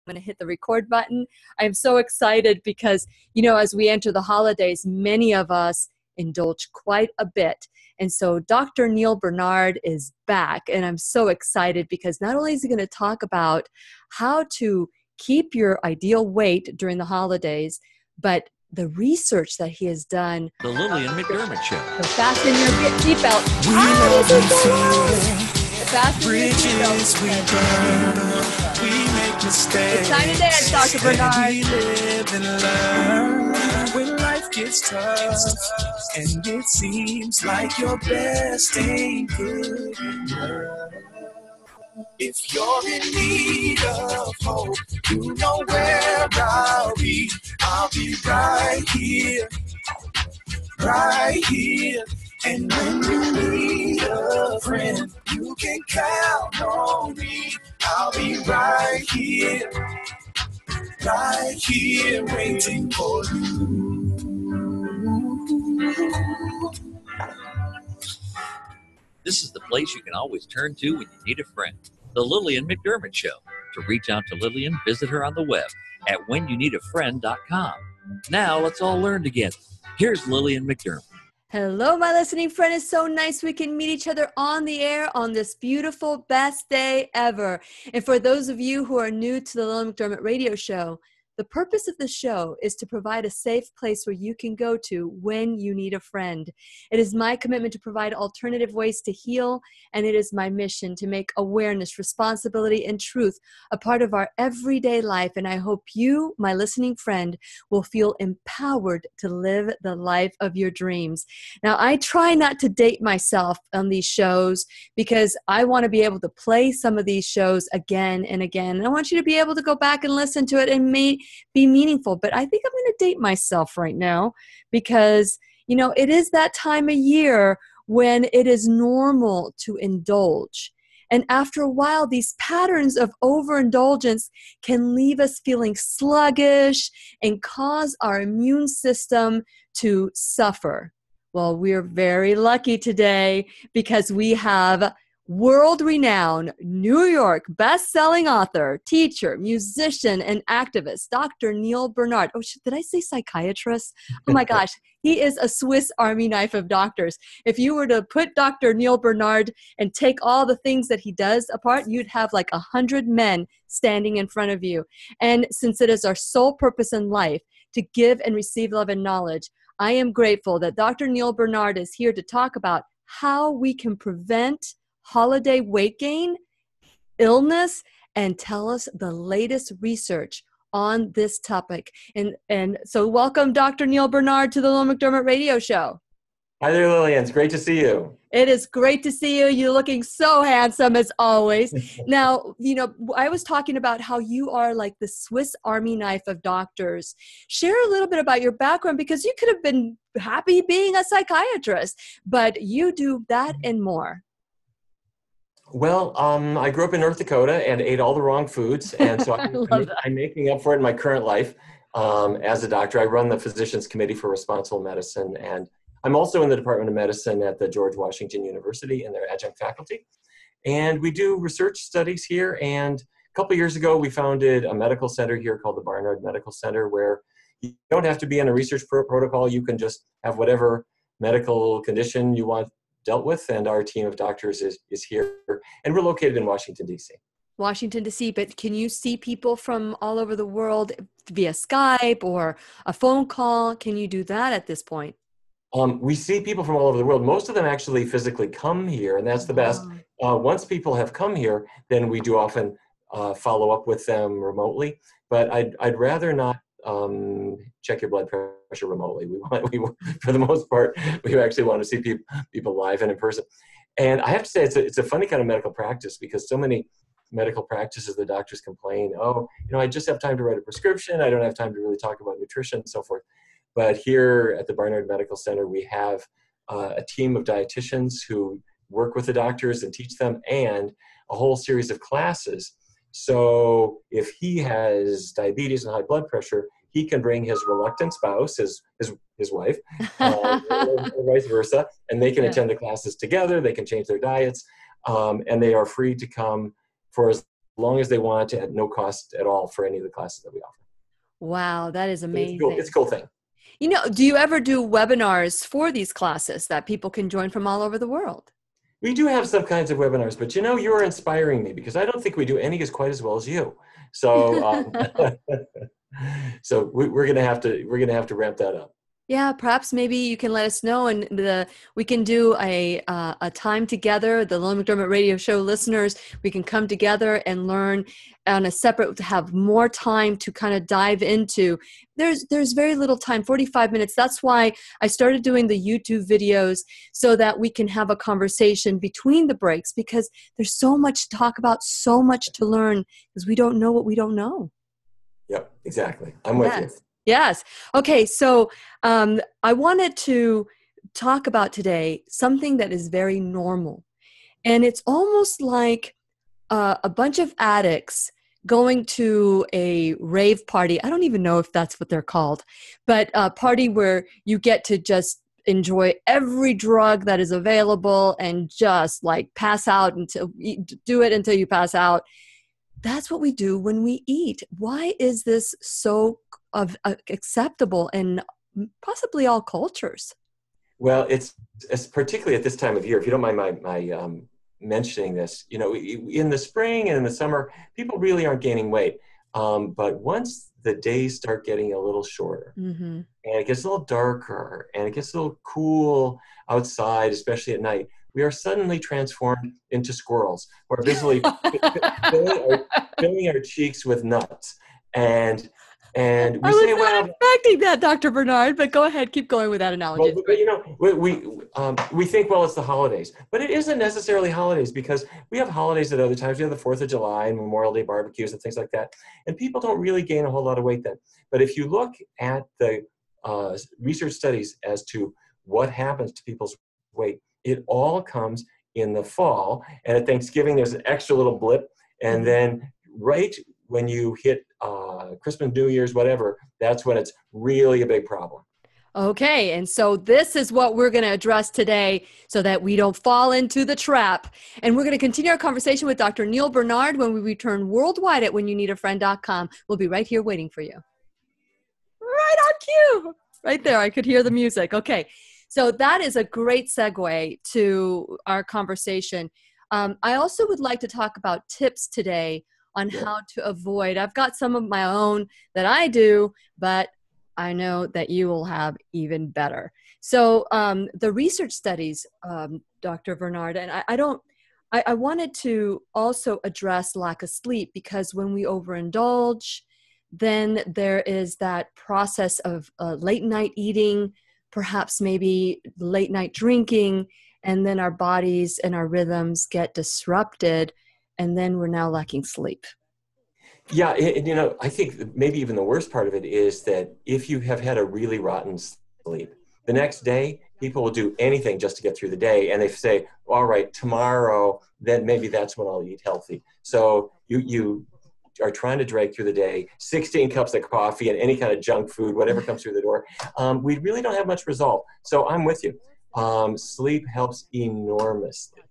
I'm going to hit the record button. I'm so excited because, as we enter the holidays, many of us indulge quite a bit. And so Dr. Neal Barnard is back, and I'm so excited because not only is he going to talk about how to keep your ideal weight during the holidays, but the research that he has done. The Lillian McDermott Show. So fasten your seatbelt. Bridges we burn, we make mistakes. It's time to dance, Dr. Barnard. We live and learn when life gets tough, and it seems like your best ain't good enough. If you're in need of hope, you know where I'll be. I'll be right here, right here. And when you need a friend, you can count on me. I'll be right here, waiting for you. This is the place you can always turn to when you need a friend. The Lillian McDermott Show. To reach out to Lillian, visit her on the web at whenyouneedafriend.com. Now let's all learn together. Here's Lillian McDermott. Hello, my listening friend. It's so nice we can meet each other on the air on this beautiful, best day ever. And for those of you who are new to the Lillian McDermott radio show, the purpose of the show is to provide a safe place where you can go to when you need a friend. It is my commitment to provide alternative ways to heal, and it is my mission to make awareness, responsibility, and truth a part of our everyday life. And I hope you, my listening friend, will feel empowered to live the life of your dreams. Now, I try not to date myself on these shows because I want to be able to play some of these shows again and again. And I want you to be able to go back and listen to it and be meaningful. But I think I'm going to date myself right now because, it is that time of year when it is normal to indulge. And after a while, these patterns of overindulgence can leave us feeling sluggish and cause our immune system to suffer. Well, we're very lucky today because we have world-renowned New York best-selling author, teacher, musician, and activist, Dr. Neal Barnard. Oh, did I say psychiatrist? Oh my gosh, he is a Swiss Army knife of doctors. If you were to put Dr. Neal Barnard and take all the things that he does apart, you'd have like 100 men standing in front of you. And since it is our sole purpose in life to give and receive love and knowledge, I am grateful that Dr. Neal Barnard is here to talk about how we can prevent holiday weight gain, illness, and tell us the latest research on this topic. And so welcome, Dr. Neal Barnard, to the Lillian McDermott radio show. Hi there, Lillian. It's great to see you. It is great to see you. You're looking so handsome as always. Now, I was talking about how you are like the Swiss Army knife of doctors. Share a little bit about your background because you could have been happy being a psychiatrist, but you do that and more. Well, I grew up in North Dakota and ate all the wrong foods, and so I'm making up for it in my current life as a doctor. I run the Physicians Committee for Responsible Medicine, and I'm also in the Department of Medicine at the George Washington University in their adjunct faculty. And we do research studies here, and a couple of years ago, we founded a medical center here called the Barnard Medical Center, where you don't have to be in a research protocol. You can just have whatever medical condition you want dealt with, and our team of doctors is here, and we're located in Washington, D.C. Washington, D.C., but can you see people from all over the world via Skype or a phone call? Can you do that at this point? We see people from all over the world. Most of them actually physically come here, and that's the best. Once people have come here, then we do often follow up with them remotely, but I'd rather not check your blood pressure remotely. We for the most part, we actually want to see people live and in person. And I have to say, it's a funny kind of medical practice because so many medical practices, the doctors complain, I just have time to write a prescription. I don't have time to really talk about nutrition and so forth. But here at the Barnard Medical Center, we have a team of dietitians who work with the doctors and teach them, and a whole series of classes. So if he has diabetes and high blood pressure, he can bring his reluctant spouse, his wife, or vice versa, and they can attend the classes together. They can change their diets, and they are free to come for as long as they want, at no cost at all for any of the classes that we offer. Wow, that is amazing. It's a cool thing. You know, do you ever do webinars for these classes that people can join from all over the world? We do have some kinds of webinars, but you're inspiring me because I don't think we do any quite as well as you. So, so we're gonna have to ramp that up. Yeah, perhaps maybe you can let us know, and we can do a time together. The Lillian McDermott Radio Show listeners, we can come together and learn on a separate, to have more time to kind of dive into. There's very little time, 45 minutes. That's why I started doing the YouTube videos so that we can have a conversation between the breaks, because there's so much to talk about, so much to learn, because we don't know what we don't know. Yep, exactly. I'm with you. Yes. Okay. So I wanted to talk about today something that is very normal. And it's almost like a bunch of addicts going to a rave party. I don't even know if that's what they're called, but a party where you get to just enjoy every drug that is available and just like pass out do it until you pass out. That's what we do when we eat. Why is this so acceptable in possibly all cultures? Well, it's particularly at this time of year. If you don't mind my mentioning this, in the spring and in the summer, people really aren't gaining weight. But once the days start getting a little shorter, and it gets a little darker, and it gets a little cool outside, especially at night, we are suddenly transformed into squirrels. We're busily filling our cheeks with nuts. And we say, well, expecting that, Dr. Barnard, but go ahead, keep going with that analogy. But we think, well, it's the holidays, but it isn't necessarily holidays, because we have holidays at other times. We have the 4th of July and Memorial Day barbecues and things like that. And people don't really gain a whole lot of weight then. But if you look at the research studies as to what happens to people's weight, it all comes in the fall. And at Thanksgiving, there's an extra little blip. And then right when you hit Christmas, New Year's, whatever, that's when it's really a big problem. Okay, and so this is what we're going to address today so that we don't fall into the trap. And we're going to continue our conversation with Dr. Neal Barnard when we return worldwide at whenyouneedafriend.com. We'll be right here waiting for you. Right on cue. Right there, I could hear the music. Okay, so that is a great segue to our conversation. I also would like to talk about tips today on how to avoid. I've got some of my own that I do, but I know that you will have even better. So the research studies, Dr. Barnard, and I wanted to also address lack of sleep, because when we overindulge, then there is that process of late night eating, perhaps maybe late night drinking, and then our bodies and our rhythms get disrupted, and then we're now lacking sleep. Yeah, I think maybe even the worst part of it is that if you have had a really rotten sleep, the next day, people will do anything just to get through the day. And they say, all right, tomorrow, then maybe that's when I'll eat healthy. So you are trying to drag through the day, 16 cups of coffee and any kind of junk food, whatever comes through the door. We really don't have much resolve. So I'm with you. Sleep helps enormously.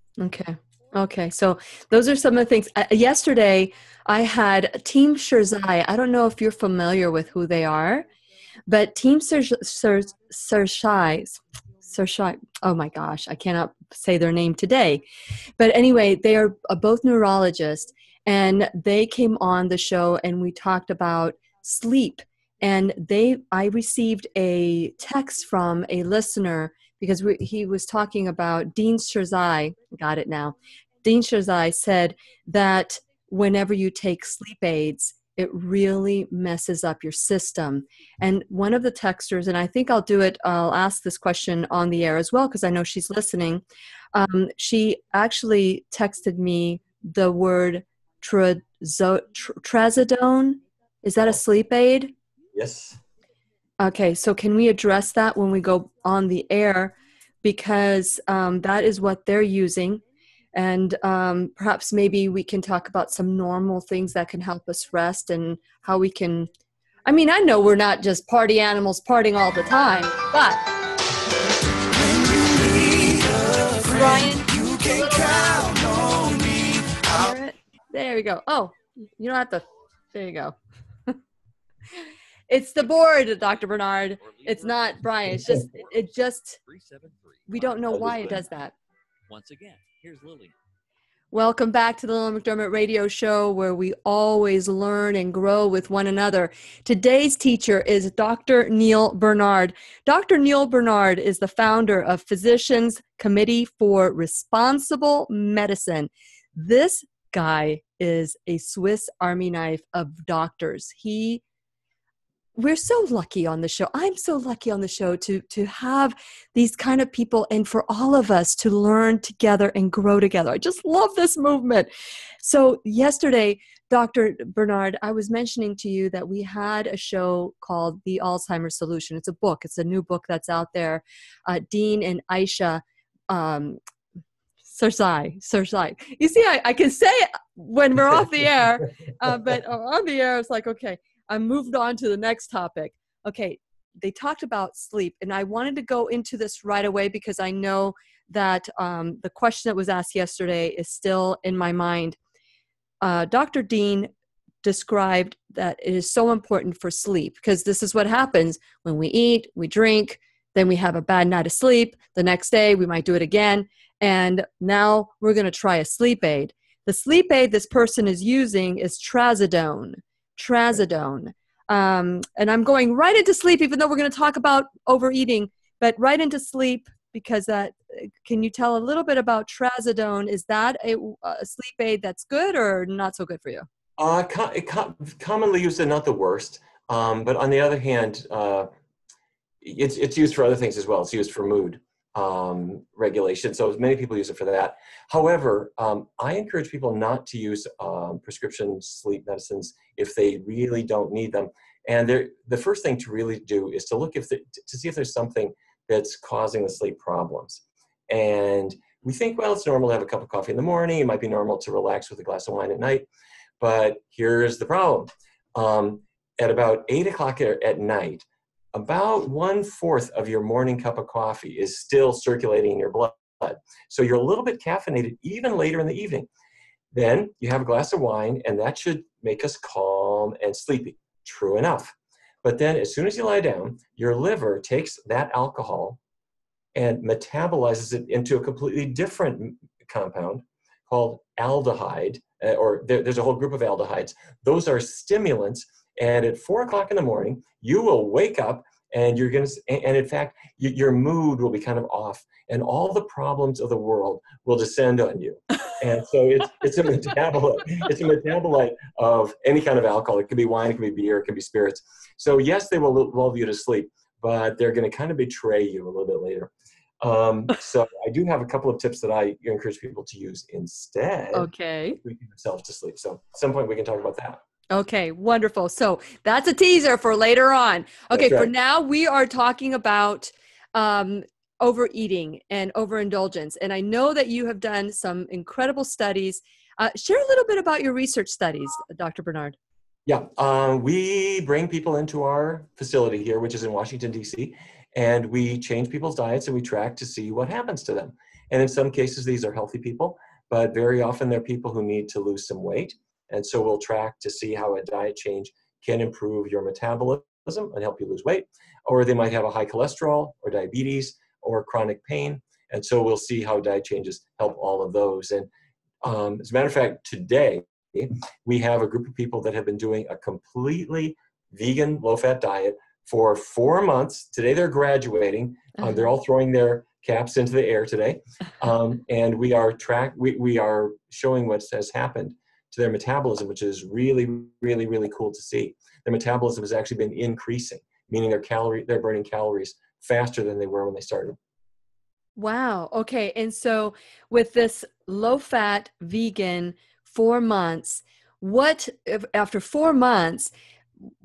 Okay, so those are some of the things. Yesterday, I had Team Sherzai. I don't know if you're familiar with who they are, but Team Sherzai, oh my gosh, I cannot say their name today. But anyway, they are both neurologists, and they came on the show, and we talked about sleep. And I received a text from a listener, because he was talking about Dean Sherzai. Got it now. Dean Sherzai said that whenever you take sleep aids, it really messes up your system. And one of the texters, and I think I'll ask this question on the air as well, because I know she's listening. She actually texted me the word trazodone. Is that a sleep aid? Yes. Okay, so can we address that when we go on the air? Because that is what they're using. And perhaps maybe we can talk about some normal things that can help us rest, and how we can, I know we're not just party animals partying all the time, but Brian, you can count on me. There we go. Oh, You don't have to. There you go. It's the board, Dr. Bernard. It's not Brian. It just, we don't know why it does that. Once again, here's Lillian. Welcome back to the Lillian McDermott Radio Show, where we always learn and grow with one another. Today's teacher is Dr. Neal Barnard. Dr. Neal Barnard is the founder of Physicians Committee for Responsible Medicine. This guy is a Swiss Army knife of doctors. We're so lucky on the show. I'm so lucky on the show to have these kind of people and for all of us to learn together and grow together. I just love this movement. So yesterday, Dr. Barnard, I was mentioning to you that we had a show called The Alzheimer's Solution. It's a book. It's a new book that's out there. Dean and Aisha Sirzai. You see, I can say it when we're off the air, but on the air, it's like, okay. I moved on to the next topic. Okay, they talked about sleep, and I wanted to go into this right away because I know that the question that was asked yesterday is still in my mind. Dr. Dean described that it is so important for sleep because this is what happens when we eat, we drink, then we have a bad night of sleep. The next day, we might do it again, and now we're going to try a sleep aid. The sleep aid this person is using is trazodone. And I'm going right into sleep, even though we're going to talk about overeating, but right into sleep because can you tell a little bit about trazodone? Is that a sleep aid that's good or not so good for you? Commonly used and not the worst. But on the other hand, it's used for other things as well. It's used for mood regulation. So many people use it for that. However, I encourage people not to use prescription sleep medicines if they really don't need them. And the first thing to really do is to look to see if there's something that's causing the sleep problems. And we think, well, it's normal to have a cup of coffee in the morning. It might be normal to relax with a glass of wine at night. But here's the problem. At about 8 o'clock at night, about 1/4 of your morning cup of coffee is still circulating in your blood. So you're a little bit caffeinated even later in the evening. Then you have a glass of wine, and that should make us calm and sleepy. True enough. But then as soon as you lie down, your liver takes that alcohol and metabolizes it into a completely different compound called aldehyde, or there's a whole group of aldehydes. Those are stimulants. And at 4 o'clock in the morning, you will wake up and in fact, your mood will be kind of off and all the problems of the world will descend on you. And so it's a metabolite. It's a metabolite of any kind of alcohol. It could be wine, it could be beer, it could be spirits. So yes, they will lull you to sleep, but they're going to kind of betray you a little bit later. So I do have a couple of tips that I encourage people to use instead. Okay. To put themselves to sleep. So at some point we can talk about that. Okay, wonderful. So that's a teaser for later on. Okay, right. For now, we are talking about overeating and overindulgence. And I know that you have done some incredible studies. Share a little bit about your research studies, Dr. Barnard. Yeah, we bring people into our facility here, which is in Washington, D.C., and we change people's diets and we track to see what happens to them. And in some cases, these are healthy people, but very often they're people who need to lose some weight. And so we'll track to see how a diet change can improve your metabolism and help you lose weight. Or they might have a high cholesterol or diabetes or chronic pain. And so we'll see how diet changes help all of those. And as a matter of fact, today, we have a group of people that have been doing a completely vegan, low-fat diet for 4 months. Today they're graduating. They're all throwing their caps into the air today. And we are showing what has happened to their metabolism, which is really, really, really cool to see. Their metabolism has actually been increasing, meaning they're burning calories faster than they were when they started. Wow. Okay. And so with this low-fat vegan 4 months, after 4 months,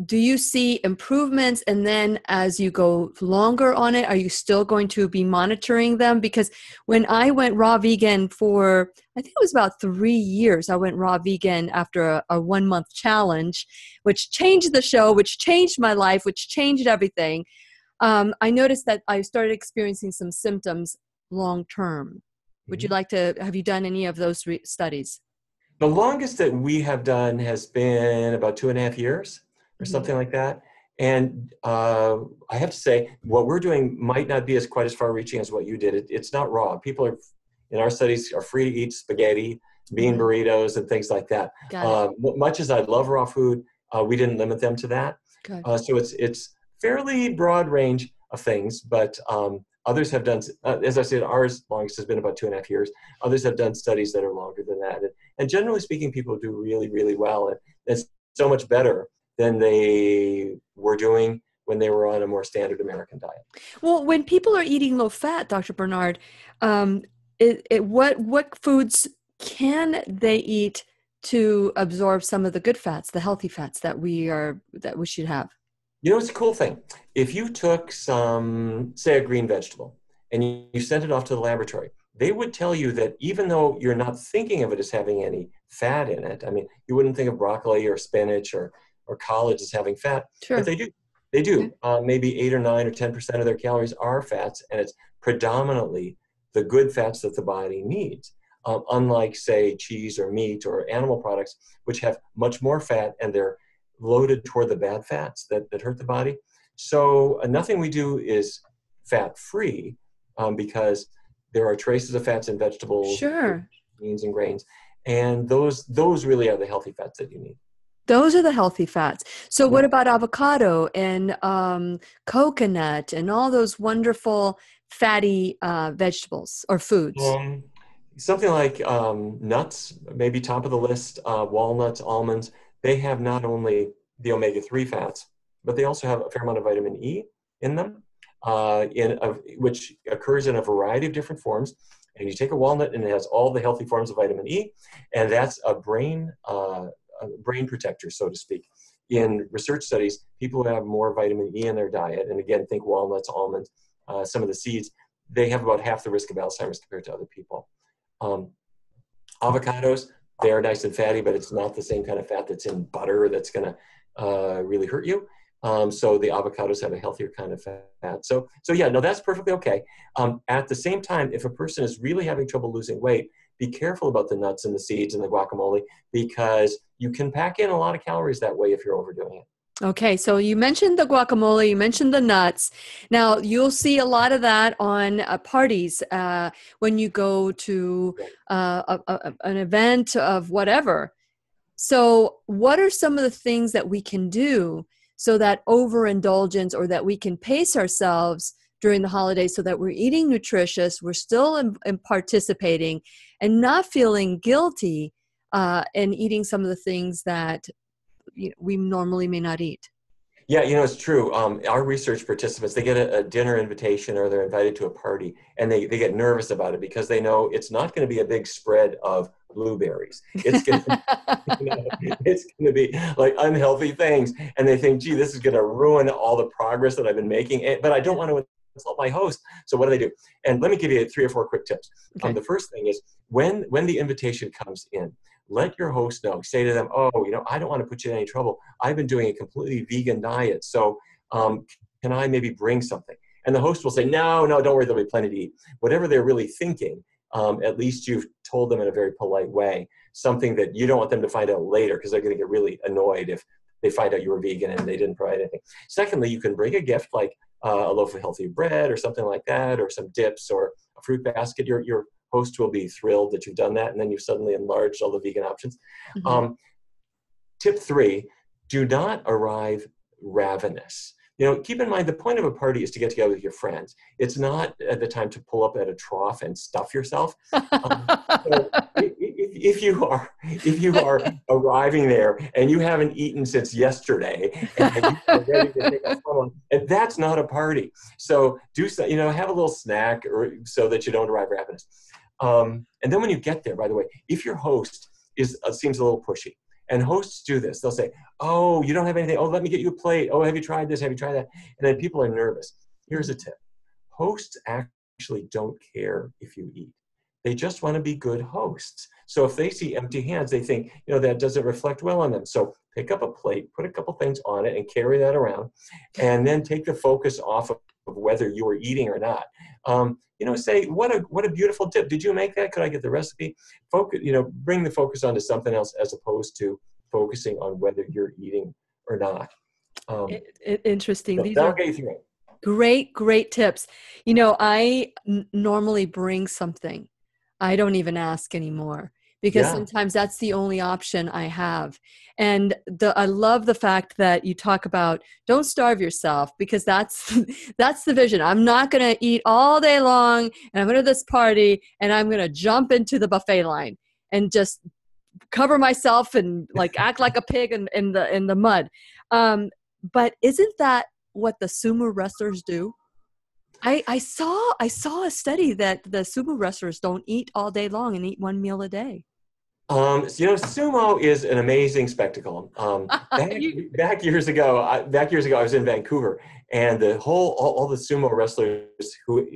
do you see improvements? And then as you go longer on it, are you still going to be monitoring them? Because when I went raw vegan for, I think it was about 3 years, I went raw vegan after a 1 month challenge, which changed the show, which changed my life, which changed everything. I noticed that I started experiencing some symptoms long term. Would you like to, have you done any of those studies? The longest that we have done has been about 2.5 years or Mhm. something like that. And I have to say, what we're doing might not be quite as far-reaching as what you did. It's not raw. People are, in our studies, are free to eat spaghetti, bean Mhm. burritos, and things like that. Got it. Much as I love raw food, we didn't limit them to that. Good. So it's fairly broad range of things, but others have done, as I said, ours longest has been about 2.5 years. Others have done studies that are longer than that. And generally speaking, people do really, really well. And it's so much better than they were doing when they were on a more standard American diet. Well, when people are eating low fat, Dr. Barnard, um, what foods can they eat to absorb some of the good fats, the healthy fats that we should have? You know, it's a cool thing. If you took some, say, a green vegetable, and you sent it off to the laboratory, they would tell you that even though you're not thinking of it as having any fat in it, I mean, you wouldn't think of broccoli or spinach or collard as having fat, but Sure. they do. They do. Okay. Maybe 8 or 9 or 10% of their calories are fats, and it's predominantly the good fats that the body needs. Unlike, say, cheese or meat or animal products, which have much more fat and they're loaded toward the bad fats that hurt the body. So nothing we do is fat-free because there are traces of fats in vegetables, Sure. beans, and grains, and those really are the healthy fats that you need. Those are the healthy fats. So Yeah. what about avocado and coconut and all those wonderful fatty vegetables or foods? Something like nuts, maybe top of the list, walnuts, almonds, they have not only the omega-3 fats, but they also have a fair amount of vitamin E in them, which occurs in a variety of different forms. And you take a walnut and it has all the healthy forms of vitamin E, and that's a brain protector, so to speak. In research studies, people who have more vitamin E in their diet, and again, think walnuts, almonds, some of the seeds, they have about half the risk of Alzheimer's compared to other people. Avocados, they are nice and fatty, but it's not the same kind of fat that's in butter that's going to really hurt you. So the avocados have a healthier kind of fat. So yeah, no, that's perfectly okay. At the same time, if a person is really having trouble losing weight, be careful about the nuts and the seeds and the guacamole, because you can pack in a lot of calories that way if you're overdoing it. Okay, so you mentioned the guacamole, you mentioned the nuts. Now, you'll see a lot of that on parties when you go to an event of whatever. So what are some of the things that we can do so that overindulgence, or that we can pace ourselves during the holidays so that we're eating nutritious, we're still in participating and not feeling guilty and eating some of the things that we normally may not eat? Yeah, you know, it's true. Our research participants, they get a dinner invitation or they're invited to a party, and they get nervous about it because they know it's not going to be a big spread of blueberries. It's going to, it's going to be like unhealthy things. And they think, gee, this is going to ruin all the progress that I've been making. But I don't want to insult my host. So what do? And let me give you 3 or 4 quick tips. Okay. The first thing is when the invitation comes in, let your host know. Say to them, oh, you know, I don't want to put you in any trouble. I've been doing a completely vegan diet. So can I maybe bring something? And the host will say, no, don't worry, there'll be plenty to eat. Whatever they're really thinking, at least you've told them in a very polite way, something that you don't want them to find out later, because they're going to get really annoyed if they find out you were vegan and they didn't provide anything. Secondly, you can bring a gift like a loaf of healthy bread or something like that, or some dips or a fruit basket. Your host will be thrilled that you've done that, and then you've suddenly enlarged all the vegan options. Mm-hmm. Tip 3, do not arrive ravenous. You know, keep in mind, the point of a party is to get together with your friends. It's not at the time to pull up at a trough and stuff yourself. So if you are arriving there and you haven't eaten since yesterday and you are ready to take a phone, and that's not a party. So do so, you know, have a little snack so that you don't arrive ravenous. And then when you get there, by the way, if your host seems a little pushy, and hosts do this, they'll say, oh, you don't have anything. Oh, let me get you a plate. Oh, have you tried this? Have you tried that? And then people are nervous. Here's a tip. Hosts actually don't care if you eat. They just want to be good hosts. So if they see empty hands, they think, you know, that doesn't reflect well on them. So pick up a plate, put a couple things on it and carry that around, and then take the focus off of whether you are eating or not. Say, what a beautiful tip. Did you make that? Could I get the recipe? Focus, bring the focus onto something else as opposed to focusing on whether you're eating or not. Interesting. These That'll are get you through it. great tips. I normally bring something. I don't even ask anymore because sometimes that's the only option I have. And I love the fact that you talk about don't starve yourself, because that's the vision. I'm not going to eat all day long, and I'm going to this party and I'm going to jump into the buffet line and just cover myself and like act like a pig in the mud. But isn't that what the sumo wrestlers do? I saw a study that the sumo wrestlers don't eat all day long and eat one meal a day. Sumo is an amazing spectacle. Back years ago, I was in Vancouver, and all the sumo wrestlers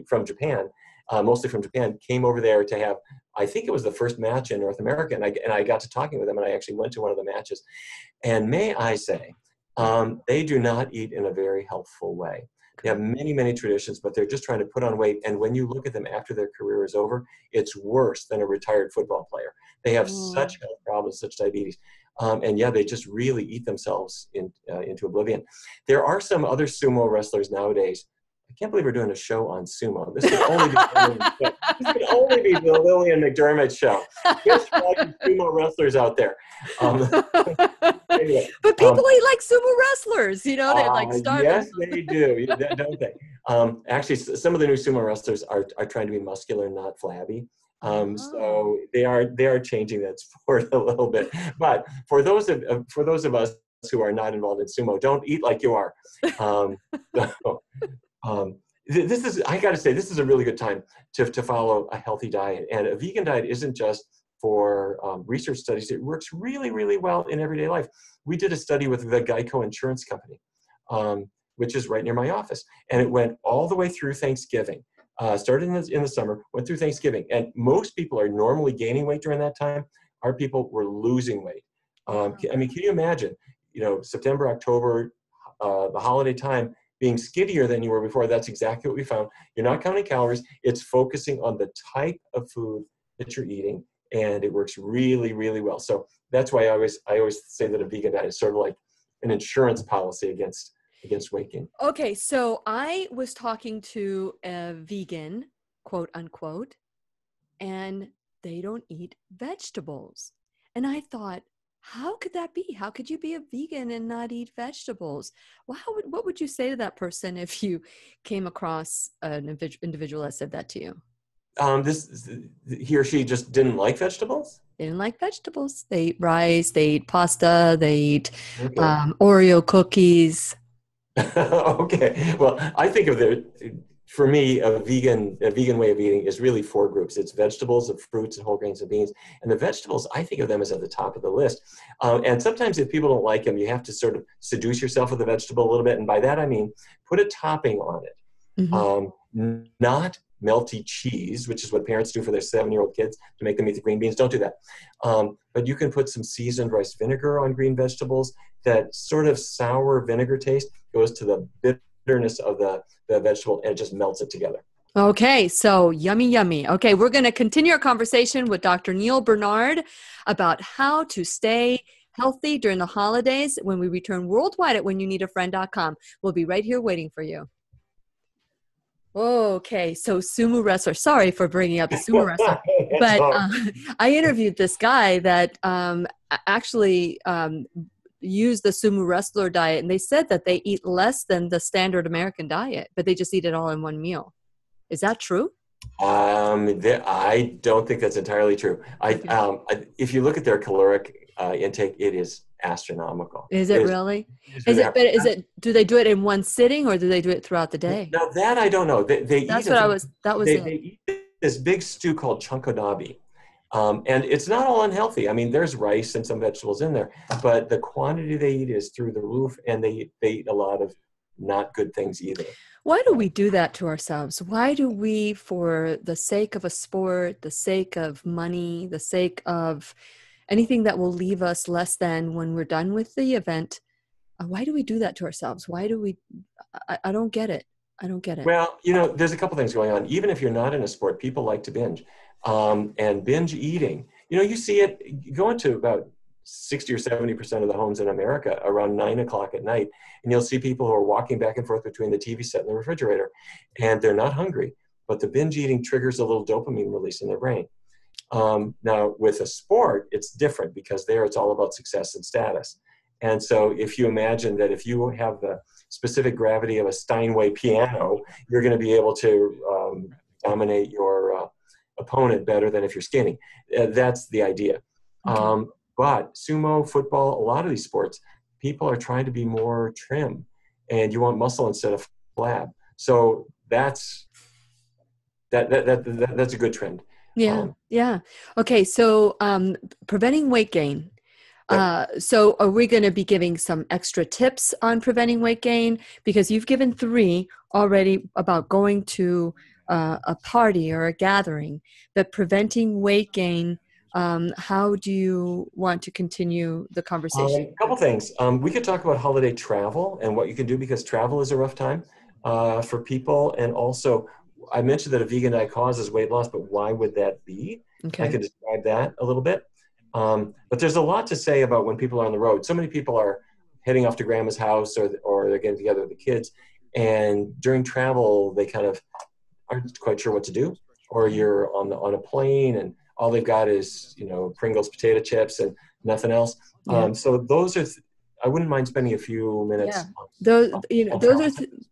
from Japan, mostly from Japan, came over there to have, I think it was the first match in North America, and I got to talking with them, and I actually went to one of the matches. And may I say, they do not eat in a very healthful way. They have many, many traditions, but they're just trying to put on weight. And when you look at them after their career is over, it's worse than a retired football player. They have such health problems, such diabetes. They just really eat themselves into oblivion. There are some other sumo wrestlers nowadays. I can't believe we're doing a show on sumo. This could only be the Lillian McDermott show. Just for all you sumo wrestlers out there. Anyway, but people eat like sumo wrestlers, they're like starving. Yes, they do, don't they? Actually, some of the new sumo wrestlers are trying to be muscular, not flabby. So they are changing that sport a little bit. But for those of us who are not involved in sumo, don't eat like you are. I got to say, this is a really good time to follow a healthy diet. And a vegan diet isn't just for research studies. It works really, really well in everyday life. We did a study with the Geico Insurance Company, which is right near my office. And it went all the way through Thanksgiving. Started in the summer, went through Thanksgiving. And most people are normally gaining weight during that time. Our people were losing weight. Can you imagine, September, October, the holiday time, being skinnier than you were before? That's exactly what we found. You're not counting calories. It's focusing on the type of food that you're eating, and it works really, really well. So that's why I always say that a vegan diet is sort of like an insurance policy against weight gain. Okay, so I was talking to a vegan, quote unquote, and they don't eat vegetables. And I thought, how could that be? How could you be a vegan and not eat vegetables? Well, what would you say to that person if you came across an individual that said that to you? He or she just didn't like vegetables? They didn't like vegetables. They eat rice, they eat pasta, they eat Oreo cookies. Okay. Well, I think for me, a vegan way of eating is really 4 groups. It's vegetables, and fruits, and whole grains and beans. And the vegetables, I think of them as at the top of the list. And sometimes if people don't like them, you have to sort of seduce yourself with the vegetable a little bit. And by that, I mean, put a topping on it. Mm-hmm. Not melty cheese, which is what parents do for their 7-year-old kids to make them eat the green beans. Don't do that. But you can put some seasoned rice vinegar on green vegetables. That sort of sour vinegar taste goes to the bitterness of the vegetable, and it just melts it together. Okay, so yummy. Okay, we're going to continue our conversation with Dr. Neal Barnard about how to stay healthy during the holidays when we return worldwide at whenyouneedafriend.com. We'll be right here waiting for you. Okay, so sumo wrestler. Sorry for bringing up the sumo wrestler, but I interviewed this guy that actually use the sumo wrestler diet, and they said that they eat less than the standard American diet, but they just eat it all in one meal. Is that true? I don't think that's entirely true. If you look at their caloric intake, it is astronomical. Is it really? Do they do it in one sitting, or do they do it throughout the day? Now that I don't know. They eat this big stew called chunkodabi. And it's not all unhealthy. I mean, there's rice and some vegetables in there, but the quantity they eat is through the roof, and they eat a lot of not good things either. Why do we do that to ourselves? Why do we, for the sake of a sport, the sake of money, the sake of anything that will leave us less than when we're done with the event, why do we do that to ourselves? Why do we, I don't get it. I don't get it. Well, there's a couple things going on. Even if you're not in a sport, people like to binge. And binge eating, you see it go into about 60 or 70% of the homes in America around 9 o'clock at night. And you'll see people who are walking back and forth between the TV set and the refrigerator, and they're not hungry, but the binge eating triggers a little dopamine release in their brain. Now, with a sport, it's different because there it's all about success and status. And so if you imagine that if you have the specific gravity of a Steinway piano, you're going to be able to dominate your opponent better than if you're skinny. That's the idea. Okay. But sumo, football, a lot of these sports, people are trying to be more trim, and you want muscle instead of flab. So that's a good trend. Yeah. Yeah. Okay. So preventing weight gain. So are we going to be giving some extra tips on preventing weight gain? Because you've given 3 already about going to a party or a gathering, but preventing weight gain, how do you want to continue the conversation? A couple things. We could talk about holiday travel and what you can do, because travel is a rough time for people. And also, I mentioned that a vegan diet causes weight loss, but why would that be? Okay. I could describe that a little bit. But there's a lot to say about when people are on the road. So many people are heading off to grandma's house, or they're getting together with the kids. And during travel, they kind of aren't quite sure what to do. Or you're on a plane and all they've got is, Pringles potato chips and nothing else. Yeah. So those are, I wouldn't mind spending a few minutes. Yeah.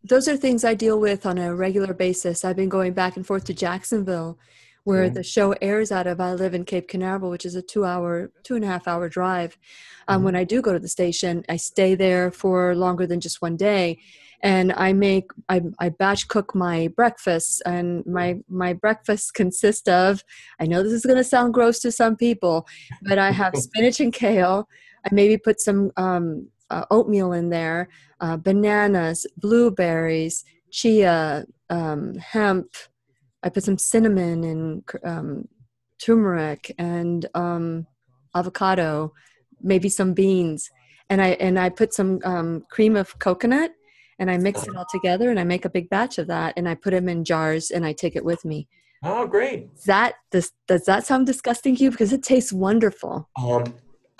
Those are things I deal with on a regular basis. I've been going back and forth to Jacksonville, where the show airs out of. I live in Cape Canaveral, which is a 2.5 hour drive. When I do go to the station, I stay there for longer than just one day. And I batch cook my breakfast, and my breakfast consists of, I know this is going to sound gross to some people, but I have spinach and kale. I maybe put some oatmeal in there, bananas, blueberries, chia, hemp. I put some cinnamon and turmeric and avocado, maybe some beans, and I put some cream of coconut, and I mix it all together, and I make a big batch of that, and I put them in jars, and I take it with me. Oh, great. Does that sound disgusting to you? Because it tastes wonderful.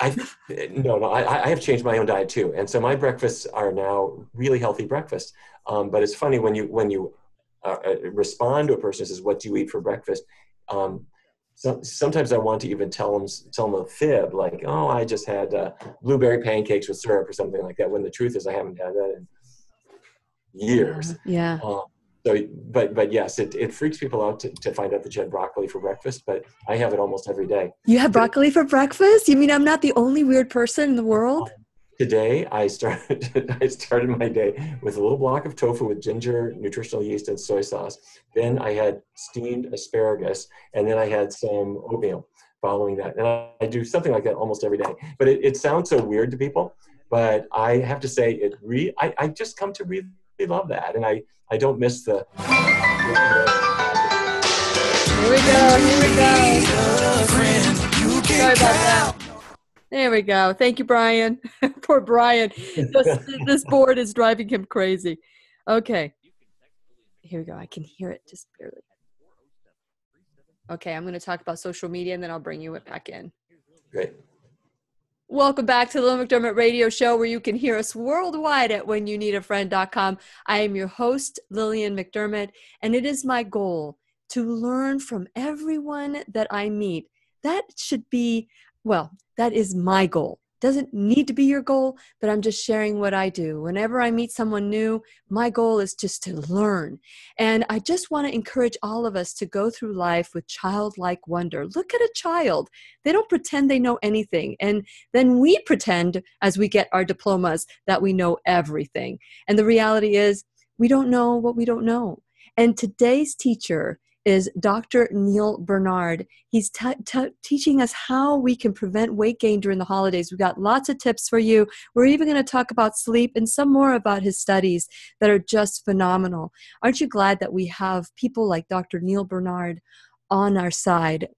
I have changed my own diet too, and so my breakfasts are now really healthy breakfasts. But it's funny when you respond to a person who says, "What do you eat for breakfast?" Sometimes I want to even tell them a fib, like, "Oh, I just had blueberry pancakes with syrup," or something like that. When the truth is, I haven't had that in years. Yeah. But yes, it freaks people out to find out that you had broccoli for breakfast, but I have it almost every day. You have broccoli for breakfast? You mean I'm not the only weird person in the world? Today, I started my day with a little block of tofu with ginger, nutritional yeast, and soy sauce. Then I had steamed asparagus, and then I had some oatmeal following that. And I do something like that almost every day. But it sounds so weird to people, but I have to say, I just come to really love that, and I don't miss the. Here we go. Sorry about that. There we go. Thank you, Brian. Poor Brian. This board is driving him crazy. Okay. Here we go. I can hear it just barely. Okay, I'm going to talk about social media, and then I'll bring you back in. Great. Welcome back to the Lillian McDermott Radio Show, where you can hear us worldwide at whenyouneedafriend.com. I am your host, Lillian McDermott, and it is my goal to learn from everyone that I meet. That is my goal. Doesn't need to be your goal, but I'm just sharing what I do. Whenever I meet someone new, my goal is just to learn. And I just want to encourage all of us to go through life with childlike wonder. Look at a child. They don't pretend they know anything. And then we pretend, as we get our diplomas, that we know everything. And the reality is, we don't know what we don't know. And today's teacher is Dr. Neal Barnard. He's teaching us how we can prevent weight gain during the holidays. We've got lots of tips for you. We're even going to talk about sleep and some more about his studies that are just phenomenal. Aren't you glad that we have people like Dr. Neal Barnard on our side,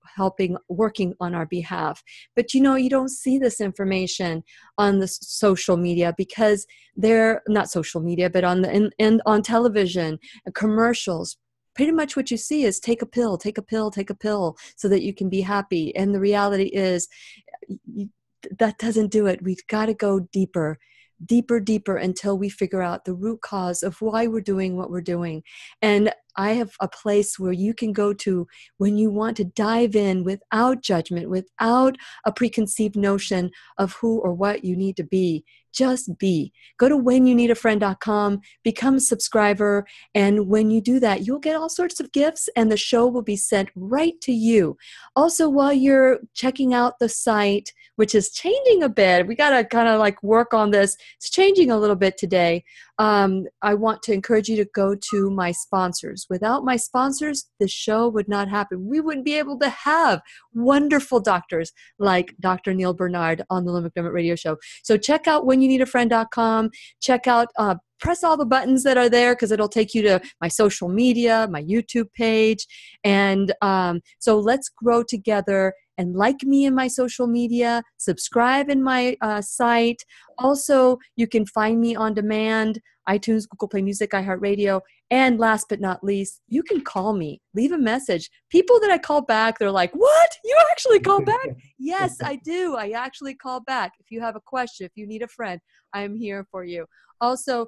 working on our behalf. But you don't see this information on the social media, because they're not social media, but on television, commercials. Pretty much what you see is take a pill, take a pill, take a pill so that you can be happy. And the reality is that doesn't do it. We've got to go deeper, deeper until we figure out the root cause of why we're doing what we're doing. And I have a place where you can go to when you want to dive in without judgment, without a preconceived notion of who or what you need to be. Just be. Go to whenyouneedafriend.com, become a subscriber, and when you do that, you'll get all sorts of gifts, and the show will be sent right to you. Also, while you're checking out the site, which is changing a bit, we got to kind of like work on this. It's changing a little bit today. I want to encourage you to go to my sponsors. Without my sponsors, the show would not happen. We wouldn't be able to have wonderful doctors like Dr. Neal Barnard on the Lillian McDermott Radio Show. So check out whenyouneedafriend.com. Check out, press all the buttons that are there, because it'll take you to my social media, my YouTube page. And so let's grow together, and like me in my social media, subscribe in my site. Also, you can find me on demand, iTunes, Google Play Music, iHeartRadio. And last but not least, you can call me, leave a message. People that I call back, they're like, what? You actually call back? Yes, I do. I actually call back. If you have a question, if you need a friend, I'm here for you. Also,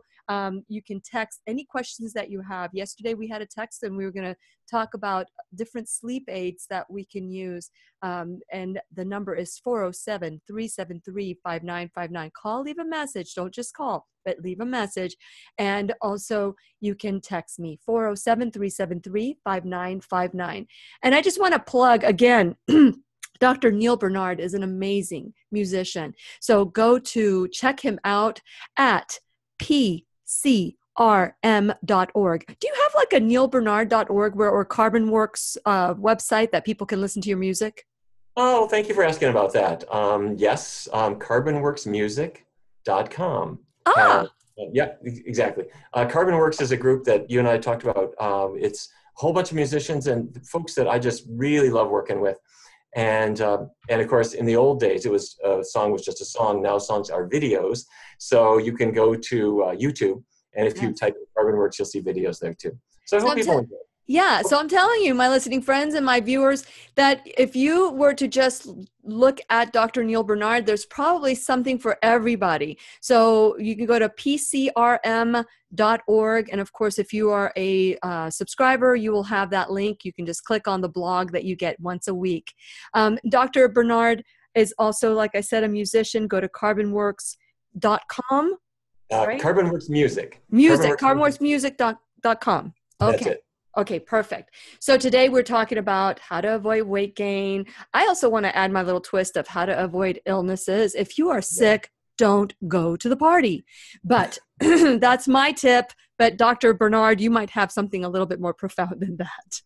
you can text any questions that you have. Yesterday we had a text, and we were going to talk about different sleep aids that we can use. And the number is 407-373-5959. Call, leave a message. Don't just call, but leave a message. And also you can text me, 407-373-5959. And I just want to plug again, Dr. Neal Barnard is an amazing musician. So go to check him out at pcrm.org. Do you have like a nealbarnard.org or Carbonworks website that people can listen to your music? Oh, thank you for asking about that. Yes, carbonworksmusic.com. Yeah, exactly. Carbonworks is a group that you and I talked about. It's a whole bunch of musicians and folks that I just really love working with. And of course, in the old days, it was a song was just a song. Now songs are videos. So you can go to YouTube, and if you type in Carbonworks, you'll see videos there too. So I hope people enjoy it. Yeah, so I'm telling you, my listening friends and my viewers, that if you were to just look at Dr. Neal Barnard, there's probably something for everybody. So you can go to pcrm.org. And of course, if you are a subscriber, you will have that link. You can just click on the blog that you get once a week. Dr. Barnard is also, like I said, a musician. Go to carbonworks.com. Right? Carbonworks Music. Carbonworksmusic.com. Okay. That's it. Okay, perfect. So today we're talking about how to avoid weight gain. I also want to add my little twist of how to avoid illnesses. If you are sick, don't go to the party. But that's my tip. But Dr. Barnard, you might have something a little bit more profound than that.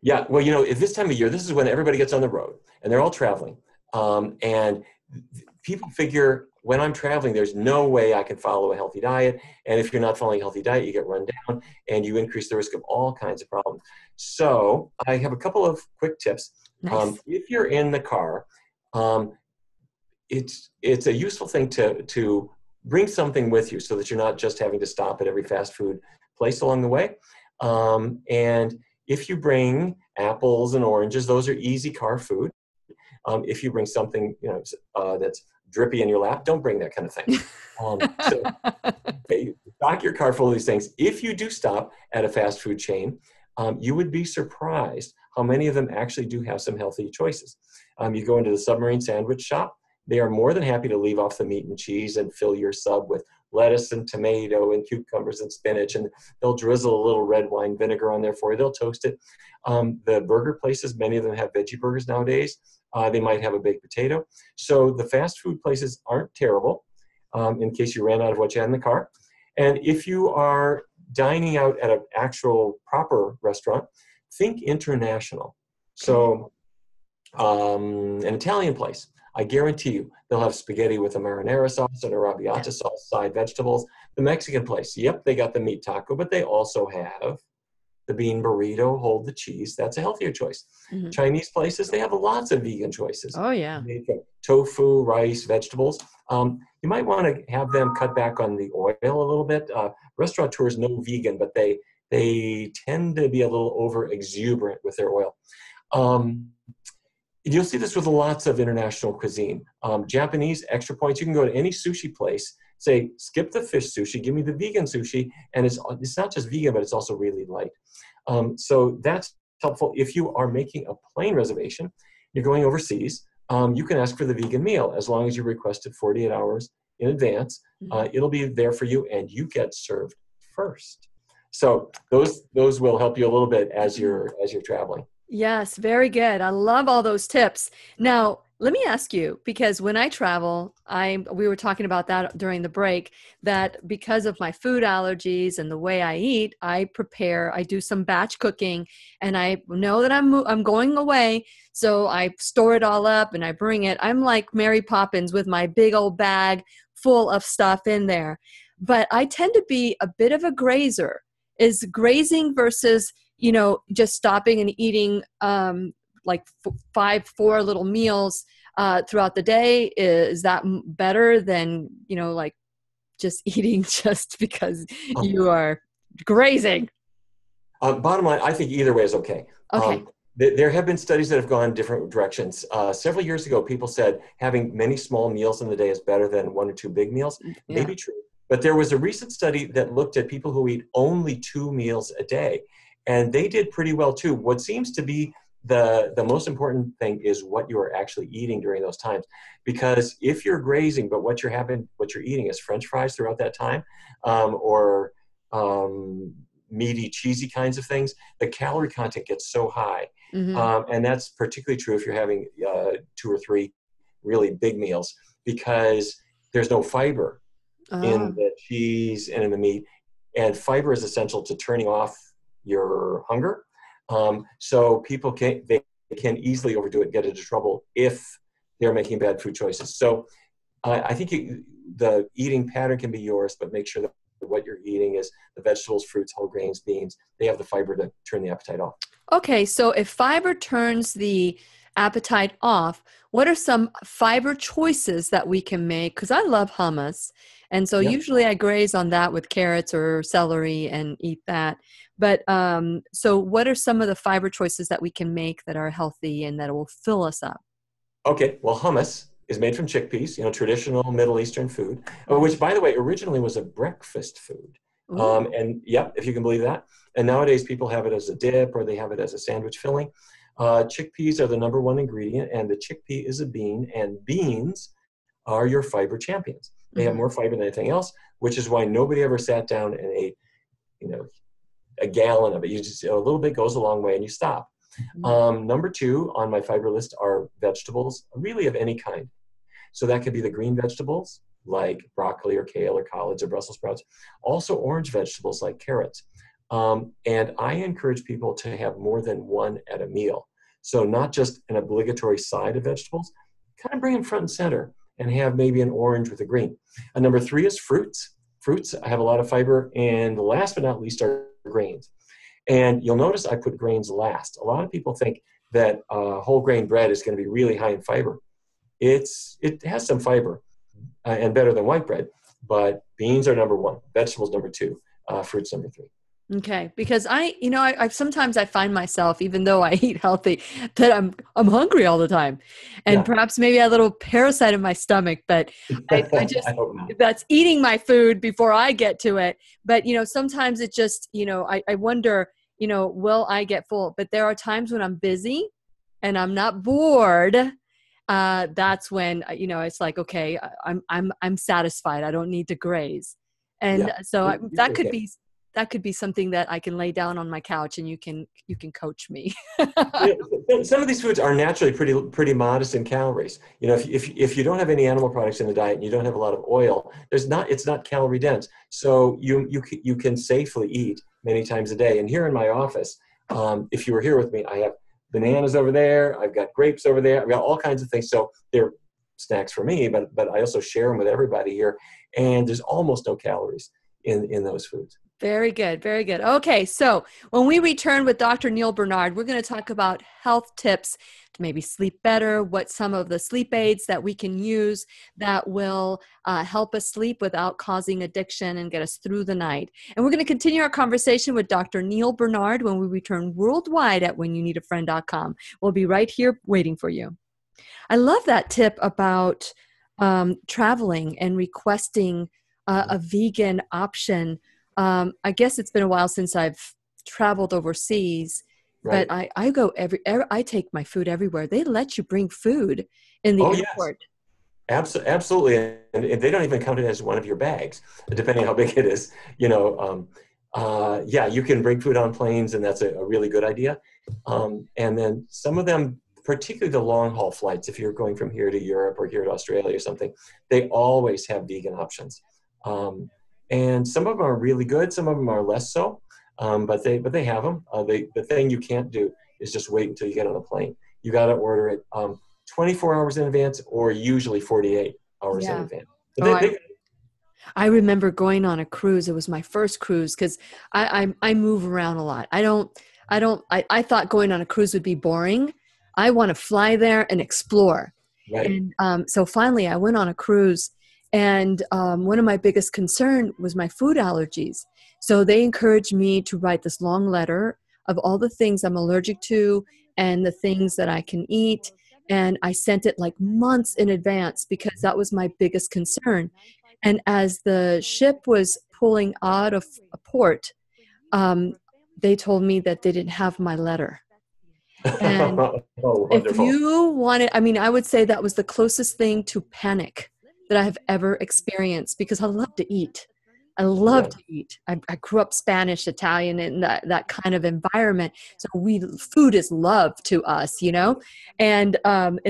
Yeah, well, at this time of year, this is when everybody gets on the road, and they're all traveling. And people figure, when I'm traveling, there's no way I can follow a healthy diet. And if you're not following a healthy diet, you get run down and you increase the risk of all kinds of problems. So I have a couple of quick tips. Nice. If you're in the car, it's a useful thing to bring something with you so that you're not just having to stop at every fast food place along the way. And if you bring apples and oranges, those are easy car food. If you bring something that's drippy in your lap, don't bring that kind of thing. So stock your car full of these things. If you do stop at a fast food chain, you would be surprised how many of them actually do have some healthy choices. You go into the Submarine Sandwich Shop, they are more than happy to leave off the meat and cheese and fill your sub with lettuce and tomato and cucumbers and spinach, and they'll drizzle a little red wine vinegar on there for you. They'll toast it. The burger places, many of them have veggie burgers nowadays. They might have a baked potato. So the fast food places aren't terrible, in case you ran out of what you had in the car. And if you are dining out at an actual proper restaurant, think international. So an Italian place, I guarantee you, they'll have spaghetti with a marinara sauce and arrabbiata sauce, side vegetables. The Mexican place, yep, they got the meat taco, but they also have the bean burrito, hold the cheese. That's a healthier choice. Mm-hmm. Chinese places, they have lots of vegan choices. Oh, yeah. Tofu, rice, vegetables. You might want to have them cut back on the oil a little bit. Restaurateurs know vegan, but they tend to be a little over exuberant with their oil. You'll see this with lots of international cuisine. Japanese, extra points. You can go to any sushi place, say, skip the fish sushi, give me the vegan sushi, and it's not just vegan, but it's also really light. So that's helpful. If you are making a plane reservation, you're going overseas, you can ask for the vegan meal as long as you request it 48 hours in advance. It'll be there for you, and you get served first. So those will help you a little bit as you're traveling. Yes, very good. I love all those tips. Now, let me ask you, because when I travel, we were talking about that during the break, that because of my food allergies and the way I eat, I do some batch cooking, and I know that I'm going away, so I store it all up and I bring it. I'm like Mary Poppins with my big old bag full of stuff in there. But I tend to be a bit of a grazer. Is grazing versus, just stopping and eating like 4 little meals throughout the day, is that better than, like just eating just because you are grazing? Bottom line, I think either way is okay. Okay. There have been studies that have gone different directions. Several years ago, people said having many small meals in the day is better than 1 or 2 big meals. Yeah. Maybe true. But there was a recent study that looked at people who eat only 2 meals a day, and they did pretty well too. What seems to be the most important thing is what you are actually eating during those times. Because if you're grazing, but what you're eating is French fries throughout that time, or meaty, cheesy kinds of things, the calorie content gets so high. Mm-hmm. And that's particularly true if you're having 2 or 3 really big meals, because there's no fiber in the cheese and in the meat. And fiber is essential to turning off your hunger. So people can easily overdo it, get into trouble if they're making bad food choices. So I think the eating pattern can be yours, but make sure that what you're eating is the vegetables, fruits, whole grains, beans. They have the fiber to turn the appetite off. Okay, so if fiber turns the appetite off, what are some fiber choices that we can make? Because I love hummus. And so usually I graze on that with carrots or celery and eat that. But so what are some of the fiber choices that we can make that are healthy and that will fill us up? Okay, well, hummus is made from chickpeas, traditional Middle Eastern food, which, by the way, originally was a breakfast food. And if you can believe that. And nowadays people have it as a dip, or they have it as a sandwich filling. Chickpeas are the number 1 ingredient, and the chickpea is a bean, and beans are your fiber champions. They have more fiber than anything else, which is why nobody ever sat down and ate, a gallon of it. You just, a little bit goes a long way and you stop. Number 2 on my fiber list are vegetables, really of any kind. So that could be the green vegetables like broccoli or kale or collards or Brussels sprouts. Also orange vegetables like carrots. And I encourage people to have more than 1 at a meal. So not just an obligatory side of vegetables, kind of bring them front and center and have maybe an orange with a green. And number 3 is fruits. Fruits have a lot of fiber. And last but not least are grains. And you'll notice I put grains last. A lot of people think that whole grain bread is going to be really high in fiber. It has some fiber and better than white bread, but beans are number 1, vegetables number 2, fruits number 3. Okay, because I sometimes I find myself, even though I eat healthy, that I'm hungry all the time, and perhaps maybe a little parasite in my stomach. But I just that's eating my food before I get to it. But sometimes it just I wonder will I get full? But there are times when I'm busy and I'm not bored. That's when it's like, okay, I'm satisfied. I don't need to graze, and so that could be something that I can lay down on my couch and you can coach me. Some of these foods are naturally pretty modest in calories. If you don't have any animal products in the diet and you don't have a lot of oil, it's not calorie dense. So you can safely eat many times a day. And here in my office, if you were here with me, I have bananas over there, I've got grapes over there, I've got all kinds of things. So they're snacks for me, but I also share them with everybody here. And there's almost no calories in those foods. Very good. Very good. Okay. So when we return with Dr. Neal Barnard, we're going to talk about health tips to maybe sleep better, what some of the sleep aids that we can use that will help us sleep without causing addiction and get us through the night. And we're going to continue our conversation with Dr. Neal Barnard when we return worldwide at whenyouneedafriend.com. We'll be right here waiting for you. I love that tip about traveling and requesting a vegan option. I guess it's been a while since I've traveled overseas, Right. but I go I take my food everywhere. They let you bring food in the airport. Yes. Absolutely. And they don't even count it as one of your bags, depending how big it is. You know, yeah, you can bring food on planes, and that's a really good idea. And then some of them, particularly the long haul flights, if you're going from here to Europe or here to Australia or something, they always have vegan options. And some of them are really good. Some of them are less so, but they have them. The thing you can't do is just wait until you get on the plane. You got to order it 24 hours in advance, or usually 48 hours in advance. I remember going on a cruise. It was my first cruise because I move around a lot. I thought going on a cruise would be boring. I want to fly there and explore. Right. And so finally I went on a cruise, and one of my biggest concern was my food allergies. So they encouraged me to write this long letter of all the things I'm allergic to and the things that I can eat. And I sent it like months in advance because that was my biggest concern. And as the ship was pulling out of a port, they told me that they didn't have my letter. And if you wanted, I mean, I would say that was the closest thing to panic that I have ever experienced, because I love to eat. I love to eat. I grew up Spanish, Italian, in that kind of environment. So food is love to us, you know? And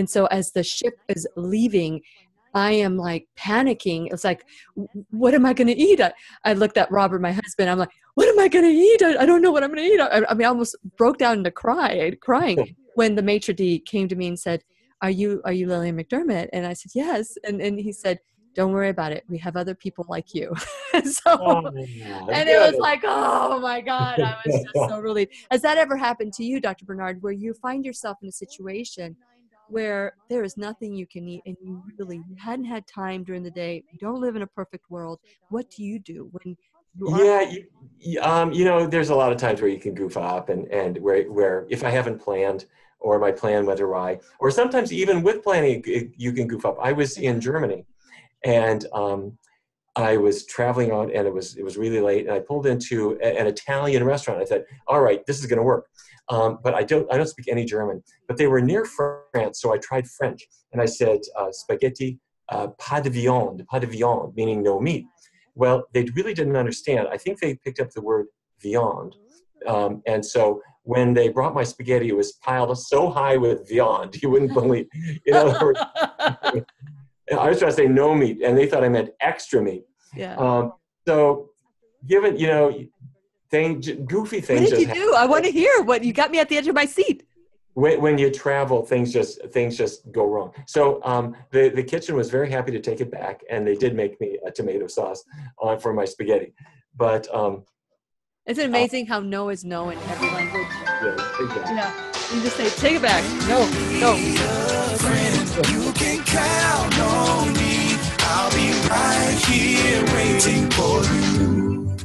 so as the ship is leaving, I am like panicking. It's like, what am I going to eat? I looked at Robert, my husband. I'm like, what am I going to eat? I don't know what I'm going to eat. I mean, I almost broke down into crying when the maitre d' came to me and said, are you Lillian McDermott? And I said, yes. And he said, don't worry about it. We have other people like you. And it was like, oh my God, I was just so relieved. Has that ever happened to you, Dr. Barnard, where you find yourself in a situation where there is nothing you can eat and you hadn't had time during the day, you don't live in a perfect world? What do you do when you are? You know, there's a lot of times where you can goof up and where if I haven't planned or my plan went awry, or sometimes even with planning, you can goof up. I was in Germany, and I was traveling out, and it was really late, and I pulled into an Italian restaurant. I said, all right, this is going to work. But I don't speak any German, but they were near France, so I tried French, and I said, spaghetti, pas de viande, meaning no meat. Well, they really didn't understand. I think they picked up the word viande. And so when they brought my spaghetti, it was piled so high with viande, you wouldn't believe. In other words, I was trying to say no meat, and they thought I meant extra meat. Yeah. So given, you know, goofy things. What did you do? I want to hear what you got me at the edge of my seat. When you travel, things just go wrong. So the kitchen was very happy to take it back, and they did make me a tomato sauce for my spaghetti. But isn't it amazing how no is no in every language? Yeah, exactly. Yeah, you just say, take it back. No. You can count on me. I'll be right here waiting for you.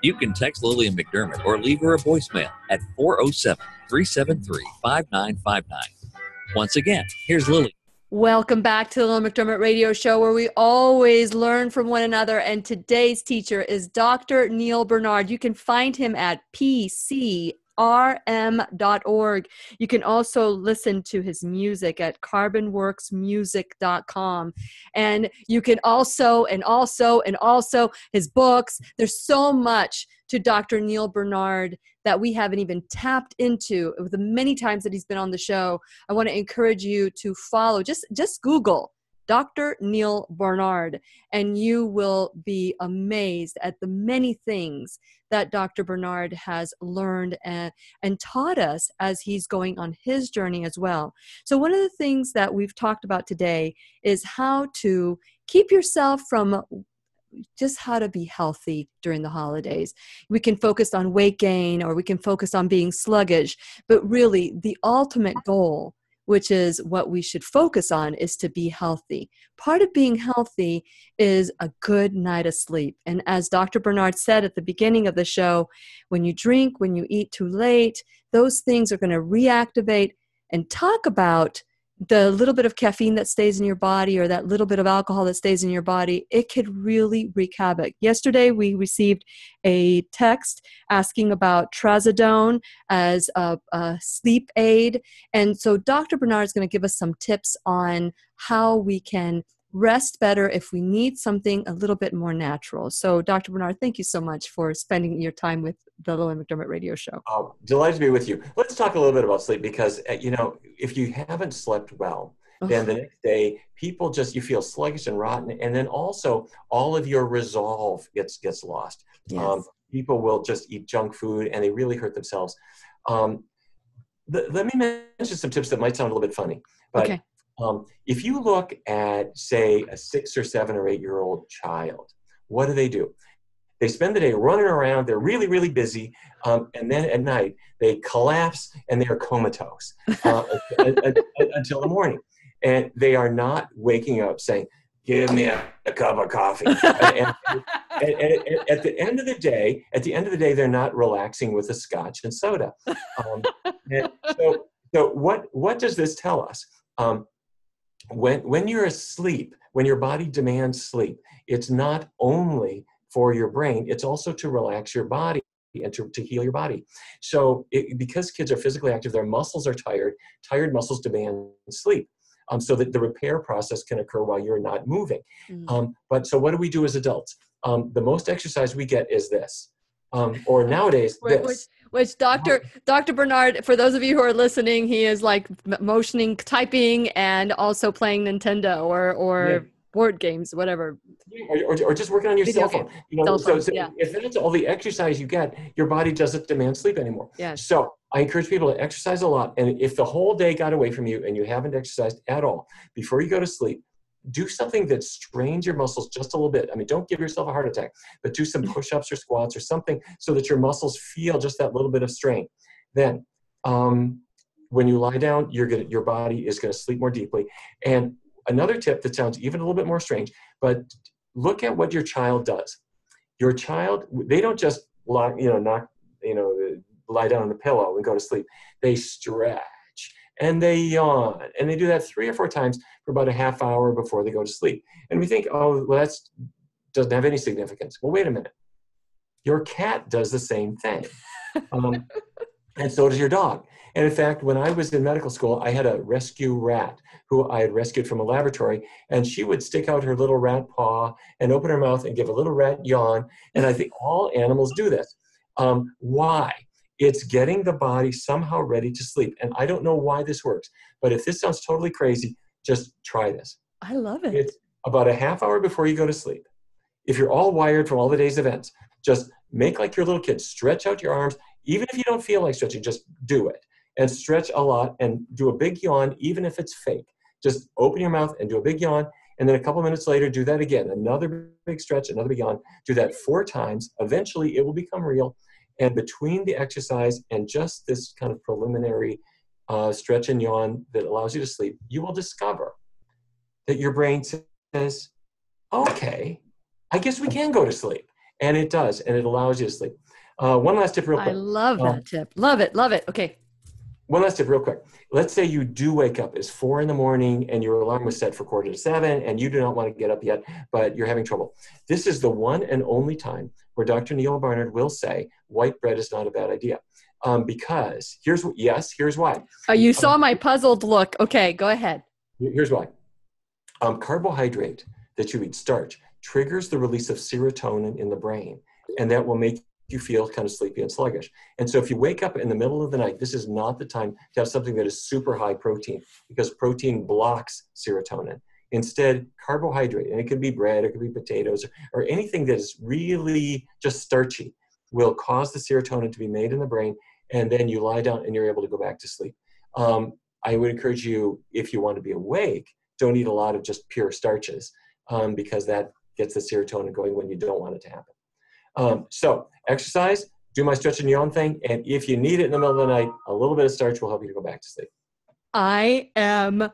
You can text Lillian McDermott or leave her a voicemail at 407-373-5959. Once again, here's Lillian. Welcome back to the Lillian McDermott Radio Show, where we always learn from one another. And today's teacher is Dr. Neal Barnard. You can find him at pcrm.org. You can also listen to his music at carbonworksmusic.com. And you can also his books. There's so much to Dr. Neal Barnard that we haven't even tapped into the many times that he's been on the show. I want to encourage you to follow. Just Google Dr. Neal Barnard, and you will be amazed at the many things that Dr. Barnard has learned and taught us as he's going on his journey as well. So one of the things that we've talked about today is how to keep yourself from just how to be healthy during the holidays. We can focus on weight gain, or we can focus on being sluggish, but really the ultimate goal, which is what we should focus on, is to be healthy. Part of being healthy is a good night of sleep. And as Dr. Barnard said at the beginning of the show, when you drink, when you eat too late, those things are going to reactivate. And talk about the little bit of caffeine that stays in your body, or that little bit of alcohol that stays in your body. It could really wreak havoc. Yesterday, we received a text asking about trazodone as a sleep aid. And so Dr. Barnard is going to give us some tips on how we can rest better if we need something a little bit more natural. So Dr. Barnard, thank you so much for spending your time with the Lillian McDermott Radio Show. Oh, delighted to be with you. Let's talk a little bit about sleep, because, if you haven't slept well, then the next day you feel sluggish and rotten. And then also all of your resolve gets lost. Yes. People will just eat junk food and they really hurt themselves. Let me mention some tips that might sound a little bit funny. But okay. If you look at, say, a 6 or 7 or 8-year-old child, what do? They spend the day running around. They're really, really busy. And then at night, they collapse and they are comatose until the morning. And they are not waking up saying, give me a cup of coffee. and at the end of the day, they're not relaxing with a scotch and soda. So what does this tell us? When you're asleep, when your body demands sleep, it's not only for your brain, it's also to relax your body and to heal your body. So because kids are physically active, their muscles are tired. Tired muscles demand sleep, so that the repair process can occur while you're not moving. But so what do we do as adults? The most exercise we get is this. Or nowadays, this. Which Dr. Barnard, for those of you who are listening, he is like motioning, typing, and also playing Nintendo or board games, whatever. Or just working on your cell phone. Yeah. If that's all the exercise you get, your body doesn't demand sleep anymore. Yeah. So I encourage people to exercise a lot. And if the whole day got away from you and you haven't exercised at all, before you go to sleep, do something that strains your muscles just a little bit. I mean, don't give yourself a heart attack, but do some push-ups or squats or something so that your muscles feel just that little bit of strain. Then when you lie down, your body is going to sleep more deeply. And another tip that sounds even a little bit more strange, but look at what your child does. Your child, they don't just lie down on the pillow and go to sleep. They stretch and they yawn, and they do that 3 or 4 times for about a half hour before they go to sleep. And we think, oh, well, that doesn't have any significance. Well, wait a minute. Your cat does the same thing. And so does your dog. And in fact, when I was in medical school, I had a rescue rat who I had rescued from a laboratory, and she would stick out her little rat paw and open her mouth and give a little rat yawn. And I think all animals do this. Why? It's getting the body somehow ready to sleep. And I don't know why this works, but if this sounds totally crazy, just try this. I love it. It's about a half hour before you go to sleep. If you're all wired from all the day's events, just make like your little kid. Stretch out your arms. Even if you don't feel like stretching, just do it. And stretch a lot and do a big yawn, even if it's fake. Just open your mouth and do a big yawn. And then a couple minutes later, do that again. Another big stretch, another big yawn. Do that 4 times. Eventually, it will become real. And between the exercise and just this kind of preliminary stretch and yawn that allows you to sleep, you will discover that your brain says, okay, I guess we can go to sleep. And it does. And it allows you to sleep. One last tip real quick. I love that tip. Love it. Love it. Okay. One last tip real quick. Let's say you do wake up. It's 4 a.m. and your alarm was set for 6:45 and you do not want to get up yet, but you're having trouble. This is the one and only time where Dr. Neal Barnard will say white bread is not a bad idea. Because here's why. You saw my puzzled look. Okay, go ahead. Here's why. Carbohydrate that you eat, starch, triggers the release of serotonin in the brain, and that will make you feel kind of sleepy and sluggish. And so if you wake up in the middle of the night, this is not the time to have something that is super high protein, because protein blocks serotonin. Instead, carbohydrate, and it could be bread, it could be potatoes, or anything that is really just starchy, will cause the serotonin to be made in the brain, and then you lie down and you're able to go back to sleep. I would encourage you, if you want to be awake, don't eat a lot of just pure starches, because that gets the serotonin going when you don't want it to happen. So exercise, do my stretch and yawn thing. And if you need it in the middle of the night, a little bit of starch will help you to go back to sleep. I am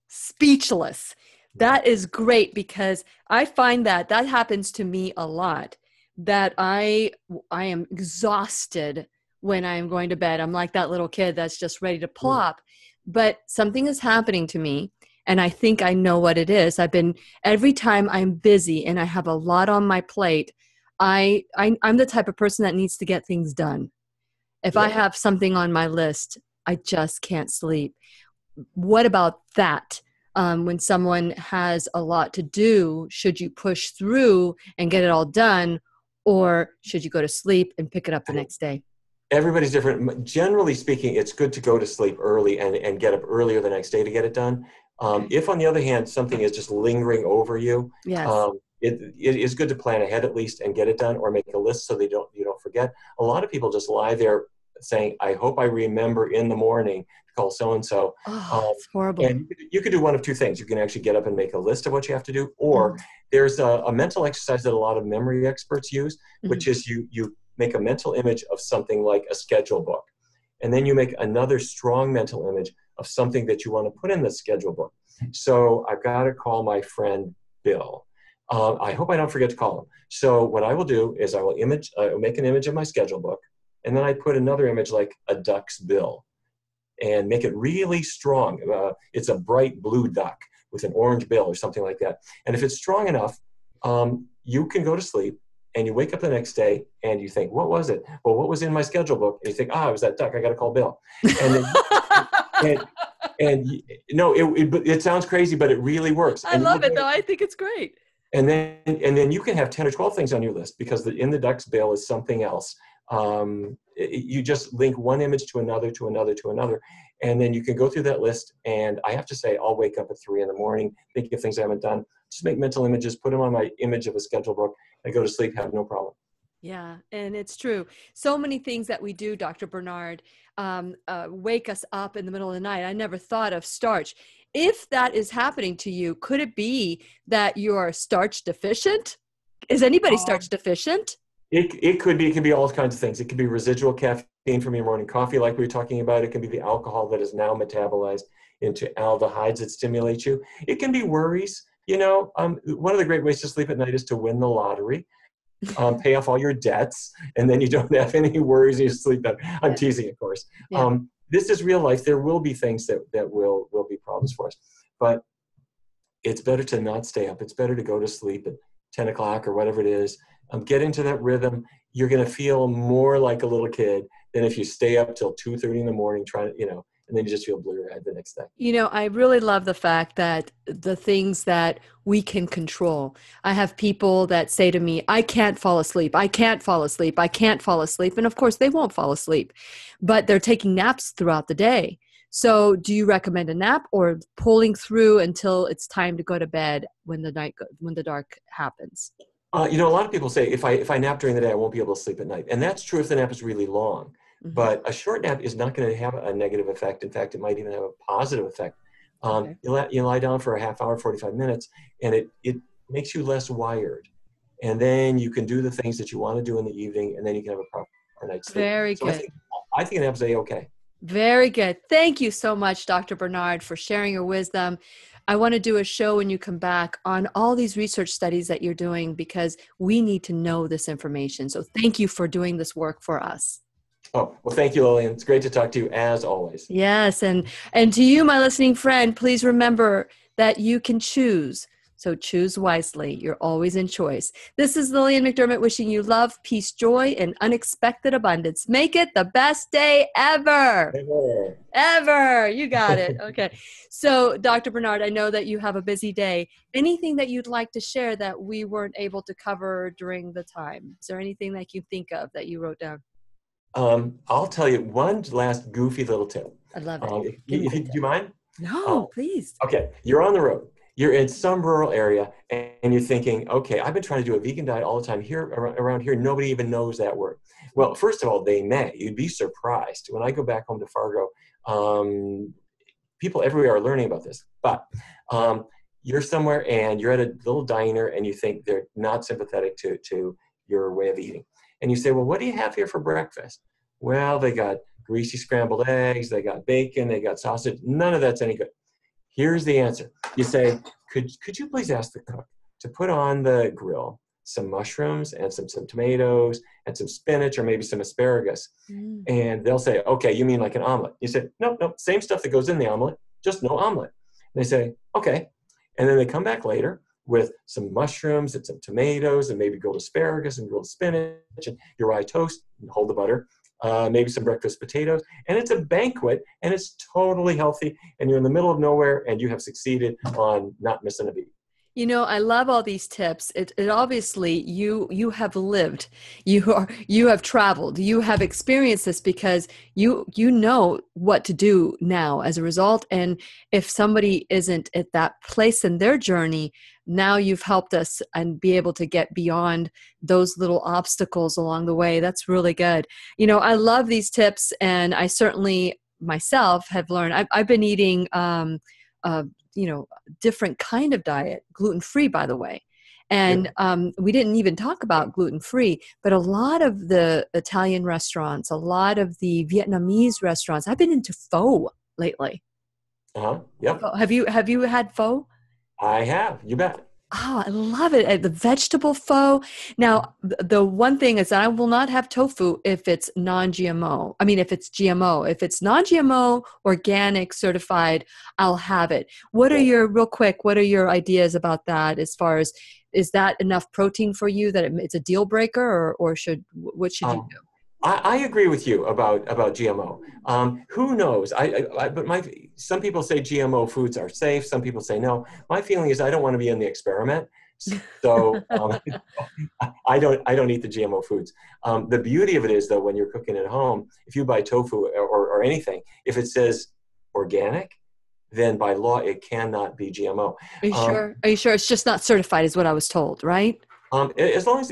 speechless. That is great, because I find that happens to me a lot, that I am exhausted when I'm going to bed. I'm like that little kid that's just ready to plop, but something is happening to me. And I think I know what it is. Every time I'm busy and I have a lot on my plate, I'm the type of person that needs to get things done. If I have something on my list, I just can't sleep. What about that? When someone has a lot to do, should you push through and get it all done, or should you go to sleep and pick it up the next day? Everybody's different. Generally speaking, it's good to go to sleep early and get up earlier the next day to get it done. If, on the other hand, something is just lingering over you, it is good to plan ahead at least and get it done, or make a list so you don't forget. A lot of people just lie there saying, I hope I remember in the morning to call so-and-so. Oh, it's horrible. And you could do one of two things. You can actually get up and make a list of what you have to do, or there's a mental exercise that a lot of memory experts use, which is you make a mental image of something like a schedule book. And then you make another strong mental image of something that you want to put in the schedule book. So I've got to call my friend Bill. I hope I don't forget to call him. So what I will do is I will make an image of my schedule book, and then I put another image like a duck's bill, and make it really strong. It's a bright blue duck with an orange bill or something like that. And if it's strong enough, you can go to sleep, and you wake up the next day and you think, what was it? Well, what was in my schedule book? And you think, it was that duck. I got to call Bill. And then, it sounds crazy, but it really works. I love it, though. I think it's great. And then you can have 10 or 12 things on your list, because in the duck's bill is something else. You just link one image to another, to another, to another. And then you can go through that list. And I have to say, I'll wake up at 3 a.m, thinking of things I haven't done. Just make mental images, put them on my image of a schedule book, and go to sleep, have no problem. Yeah, and it's true. So many things that we do, Dr. Barnard, wake us up in the middle of the night. I never thought of starch. If that is happening to you, could it be that you're starch deficient? Is anybody starch deficient? It could be. It can be all kinds of things. It could be residual caffeine from your morning coffee, like we were talking about. It can be the alcohol that is now metabolized into aldehydes that stimulate you. It can be worries. One of the great ways to sleep at night is to win the lottery, pay off all your debts, and then you don't have any worries and you sleep better. I'm teasing, of course. Yeah. This is real life. There will be things that will be problems for us, but it's better to not stay up. It's better to go to sleep at 10 o'clock or whatever it is. Get into that rhythm. You're going to feel more like a little kid than if you stay up till 2:30 in the morning trying to, and then you just feel blue-eyed the next day. I really love the fact that the things that we can control. I have people that say to me, I can't fall asleep. I can't fall asleep. I can't fall asleep. And of course they won't fall asleep, but they're taking naps throughout the day. So do you recommend a nap, or pulling through until it's time to go to bed when the dark happens? A lot of people say if I nap during the day, I won't be able to sleep at night. And that's true if the nap is really long. But a short nap is not going to have a negative effect. In fact, it might even have a positive effect. You lie down for a half hour, 45 minutes, and it makes you less wired. And then you can do the things that you want to do in the evening, and then you can have a proper night's sleep. Very good. I think a nap is A-okay. Very good. Thank you so much, Dr. Barnard, for sharing your wisdom. I want to do a show when you come back on all these research studies that you're doing, because we need to know this information. So thank you for doing this work for us. Oh, well, thank you, Lillian. It's great to talk to you, as always. Yes, and to you, my listening friend, please remember that you can choose. So choose wisely. You're always in choice. This is Lillian McDermott wishing you love, peace, joy, and unexpected abundance. Make it the best day ever. Ever. You got it. Okay. So, Dr. Barnard, I know that you have a busy day. Anything that you'd like to share that we weren't able to cover during the time? Is there anything that you think of that you wrote down? I'll tell you one last goofy little tip. I love it. Do you mind? No, please. Okay. You're on the road. You're in some rural area, and you're thinking, okay, I've been trying to do a vegan diet all the time here around here. Nobody even knows that word. Well, first of all, they may. You'd be surprised. When I go back home to Fargo, people everywhere are learning about this. But you're somewhere and you're at a little diner and you think they're not sympathetic to your way of eating. And you say, well, what do you have here for breakfast? Well, they got greasy scrambled eggs, they got bacon, they got sausage. None of that's any good. Here's the answer. You say, could you please ask the cook to put on the grill some mushrooms and some tomatoes and some spinach or maybe some asparagus? And they'll say, okay, you mean like an omelet? You say, no, same stuff that goes in the omelet, just no omelet. And they say, okay. And then they come back later with some mushrooms and some tomatoes and maybe grilled asparagus and grilled spinach and your rye toast and hold the butter, maybe some breakfast potatoes. And it's a banquet and it's totally healthy and you're in the middle of nowhere and you have succeeded on not missing a beat. You know, I love all these tips. It obviously you have lived, you have traveled, you have experienced this because you know what to do now as a result. And if somebody isn't at that place in their journey, now you've helped us and be able to get beyond those little obstacles along the way. That's really good. You know, I love these tips, and I certainly myself have learned. I've been eating different kind of diet, gluten-free, by the way. And we didn't even talk about gluten-free, but a lot of the Italian restaurants, a lot of the Vietnamese restaurants, I've been into pho lately. Yep. Have you had pho? I have, you bet. Oh, I love it. The vegetable pho. Now, the one thing is that I will not have tofu if it's non-GMO. I mean, if it's GMO. If it's non-GMO, organic, certified, I'll have it. What are your ideas about that as far as, is that enough protein for you that it's a deal breaker, or what should you do? I agree with you about GMO. Who knows? Some people say GMO foods are safe. Some people say no. My feeling is I don't want to be in the experiment. So I don't eat the GMO foods. The beauty of it is, though, when you're cooking at home, if you buy tofu or anything, if it says organic, then by law it cannot be GMO. Are you sure? Are you sure? It's just not certified, is what I was told, right? As long as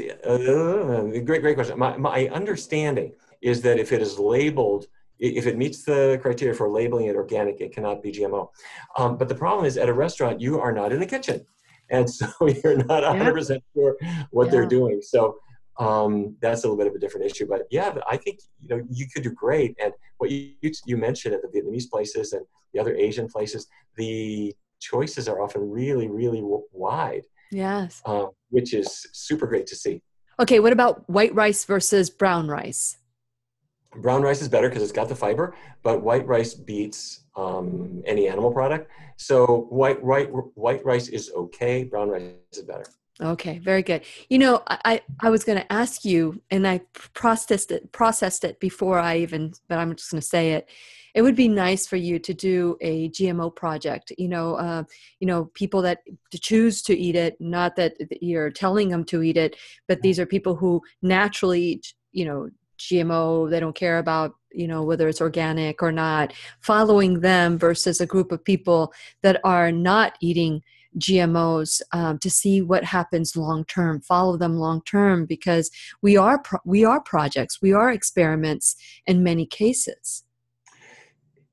great question. My understanding is that if it is labeled, if it meets the criteria for labeling it organic, it cannot be GMO. But the problem is, at a restaurant, you are not in the kitchen, and so you're not 100% sure what they're doing. So that's a little bit of a different issue. But yeah, I think you could do great. And what you mentioned at the Vietnamese places and the other Asian places, the choices are often really, really wide. Yes. Which is super great to see. Okay, what about white rice versus brown rice? Brown rice is better because it's got the fiber, but white rice beats any animal product. So white rice is okay. Brown rice is better. Okay, very good. I was going to ask you, and I processed it before but I'm just going to say it. It would be nice for you to do a GMO project. People that choose to eat it, not that you're telling them to eat it, but these are people who naturally eat, GMO. They don't care about, whether it's organic or not. Following them versus a group of people that are not eating GMOs, to see what happens long term. Follow them long term, because we are projects, we are experiments in many cases.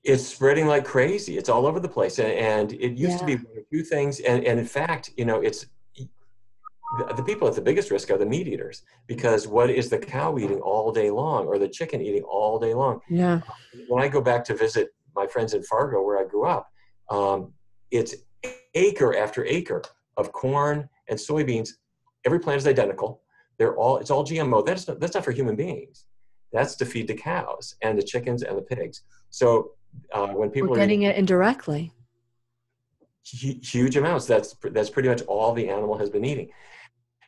It's spreading like crazy. It's all over the place, and it used to be one or two things. And in fact, it's the people at the biggest risk are the meat eaters, because what is the cow eating all day long, or the chicken eating all day long? Yeah. When I go back to visit my friends in Fargo, where I grew up, it's acre after acre of corn and soybeans. Every plant is identical. It's all GMO. That's not for human beings. That's to feed the cows and the chickens and the pigs. So when people are getting it indirectly, huge amounts. That's pretty much all the animal has been eating.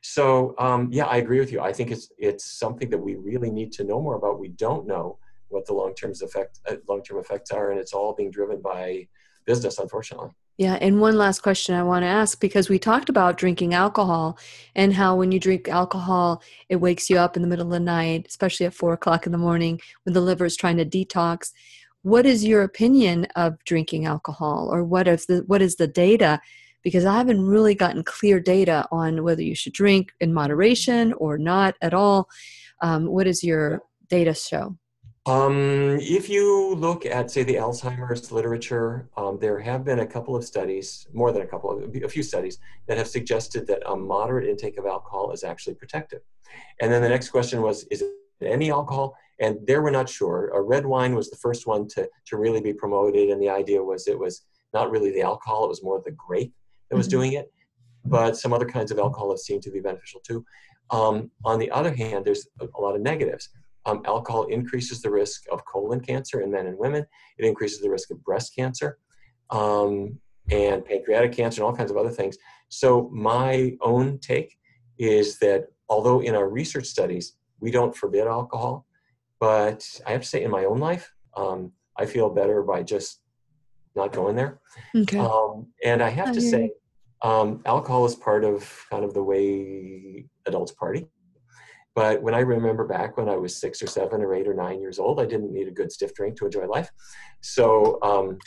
So I agree with you. I think it's something that we really need to know more about. We don't know what the long-term effects are, and it's all being driven by business, unfortunately. Yeah, and one last question I want to ask, because we talked about drinking alcohol and how when you drink alcohol, it wakes you up in the middle of the night, especially at 4:00 in the morning when the liver is trying to detox. What is your opinion of drinking alcohol, or what is the data? Because I haven't really gotten clear data on whether you should drink in moderation or not at all. What does your data show? If you look at, say, the Alzheimer's literature, there have been a couple of studies, more than a couple of, a few studies, that have suggested that a moderate intake of alcohol is actually protective. And then the next question was, is it any alcohol? And there we're not sure. Red wine was the first one to really be promoted, and the idea was it was not really the alcohol, it was more the grape that was doing it. But some other kinds of alcohol have seemed to be beneficial too. On the other hand, there's a lot of negatives. Alcohol increases the risk of colon cancer in men and women. It increases the risk of breast cancer and pancreatic cancer and all kinds of other things. So my own take is that although in our research studies, we don't forbid alcohol, but I have to say in my own life, I feel better by just not going there. Okay. And I have to say, alcohol is part of kind of the way adults party. But when I remember back when I was 6 or 7 or 8 or 9 years old, I didn't need a good stiff drink to enjoy life. So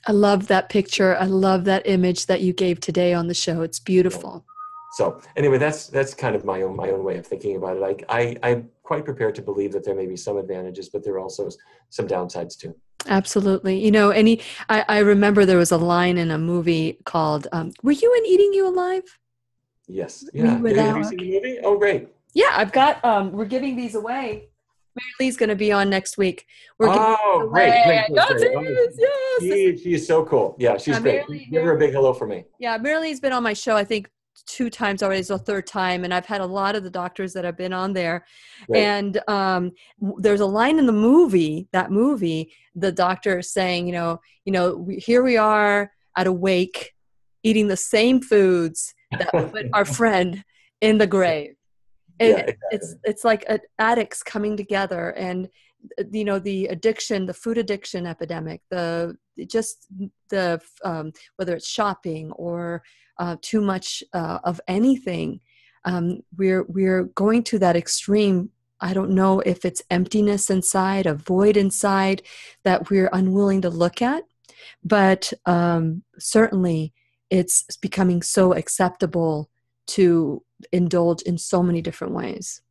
I love that picture. I love that image that you gave today on the show. It's beautiful. So anyway, that's kind of my own way of thinking about it. I'm quite prepared to believe that there may be some advantages, but there are also some downsides too. Absolutely. You know, I remember there was a line in a movie called, were you in Eating You Alive? Yes. Yeah. Have you seen the movie? Oh, great. Yeah, I've got, we're giving these away. Mary Lee's going to be on next week. Great. Yes. She is so cool. Yeah, she's great. Give her a big hello for me. Yeah, Mary Lee's been on my show, I think, 2 times already. It's the 3rd time. And I've had a lot of the doctors that have been on there. Right. And there's a line in the movie, the doctor is saying, here we are at a wake eating the same foods that put our friend in the grave. And yeah, exactly. It's like addicts coming together, and the addiction, the food addiction epidemic, whether it's shopping or too much of anything, we're going to that extreme. I don't know if it's emptiness inside, a void inside that we're unwilling to look at, but certainly it's becoming so acceptable to indulge in so many different ways.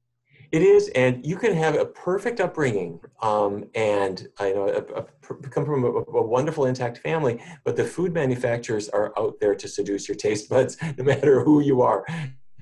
It is, and you can have a perfect upbringing and come from a wonderful, intact family, but the food manufacturers are out there to seduce your taste buds, no matter who you are.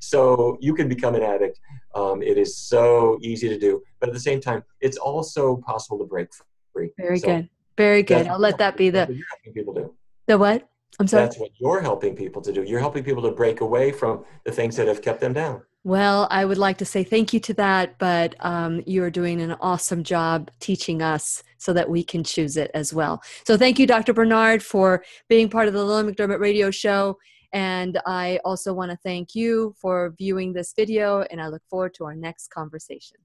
So you can become an addict. It is so easy to do, but at the same time, it's also possible to break free. Very good. Very good. I'll let that be what you're helping people do. The what? I'm sorry? That's what you're helping people to do. You're helping people to break away from the things that have kept them down. Well, I would like to say thank you to that, but you're doing an awesome job teaching us so that we can choose it as well. So thank you, Dr. Barnard, for being part of the Lillian McDermott radio show. And I also want to thank you for viewing this video, and I look forward to our next conversation.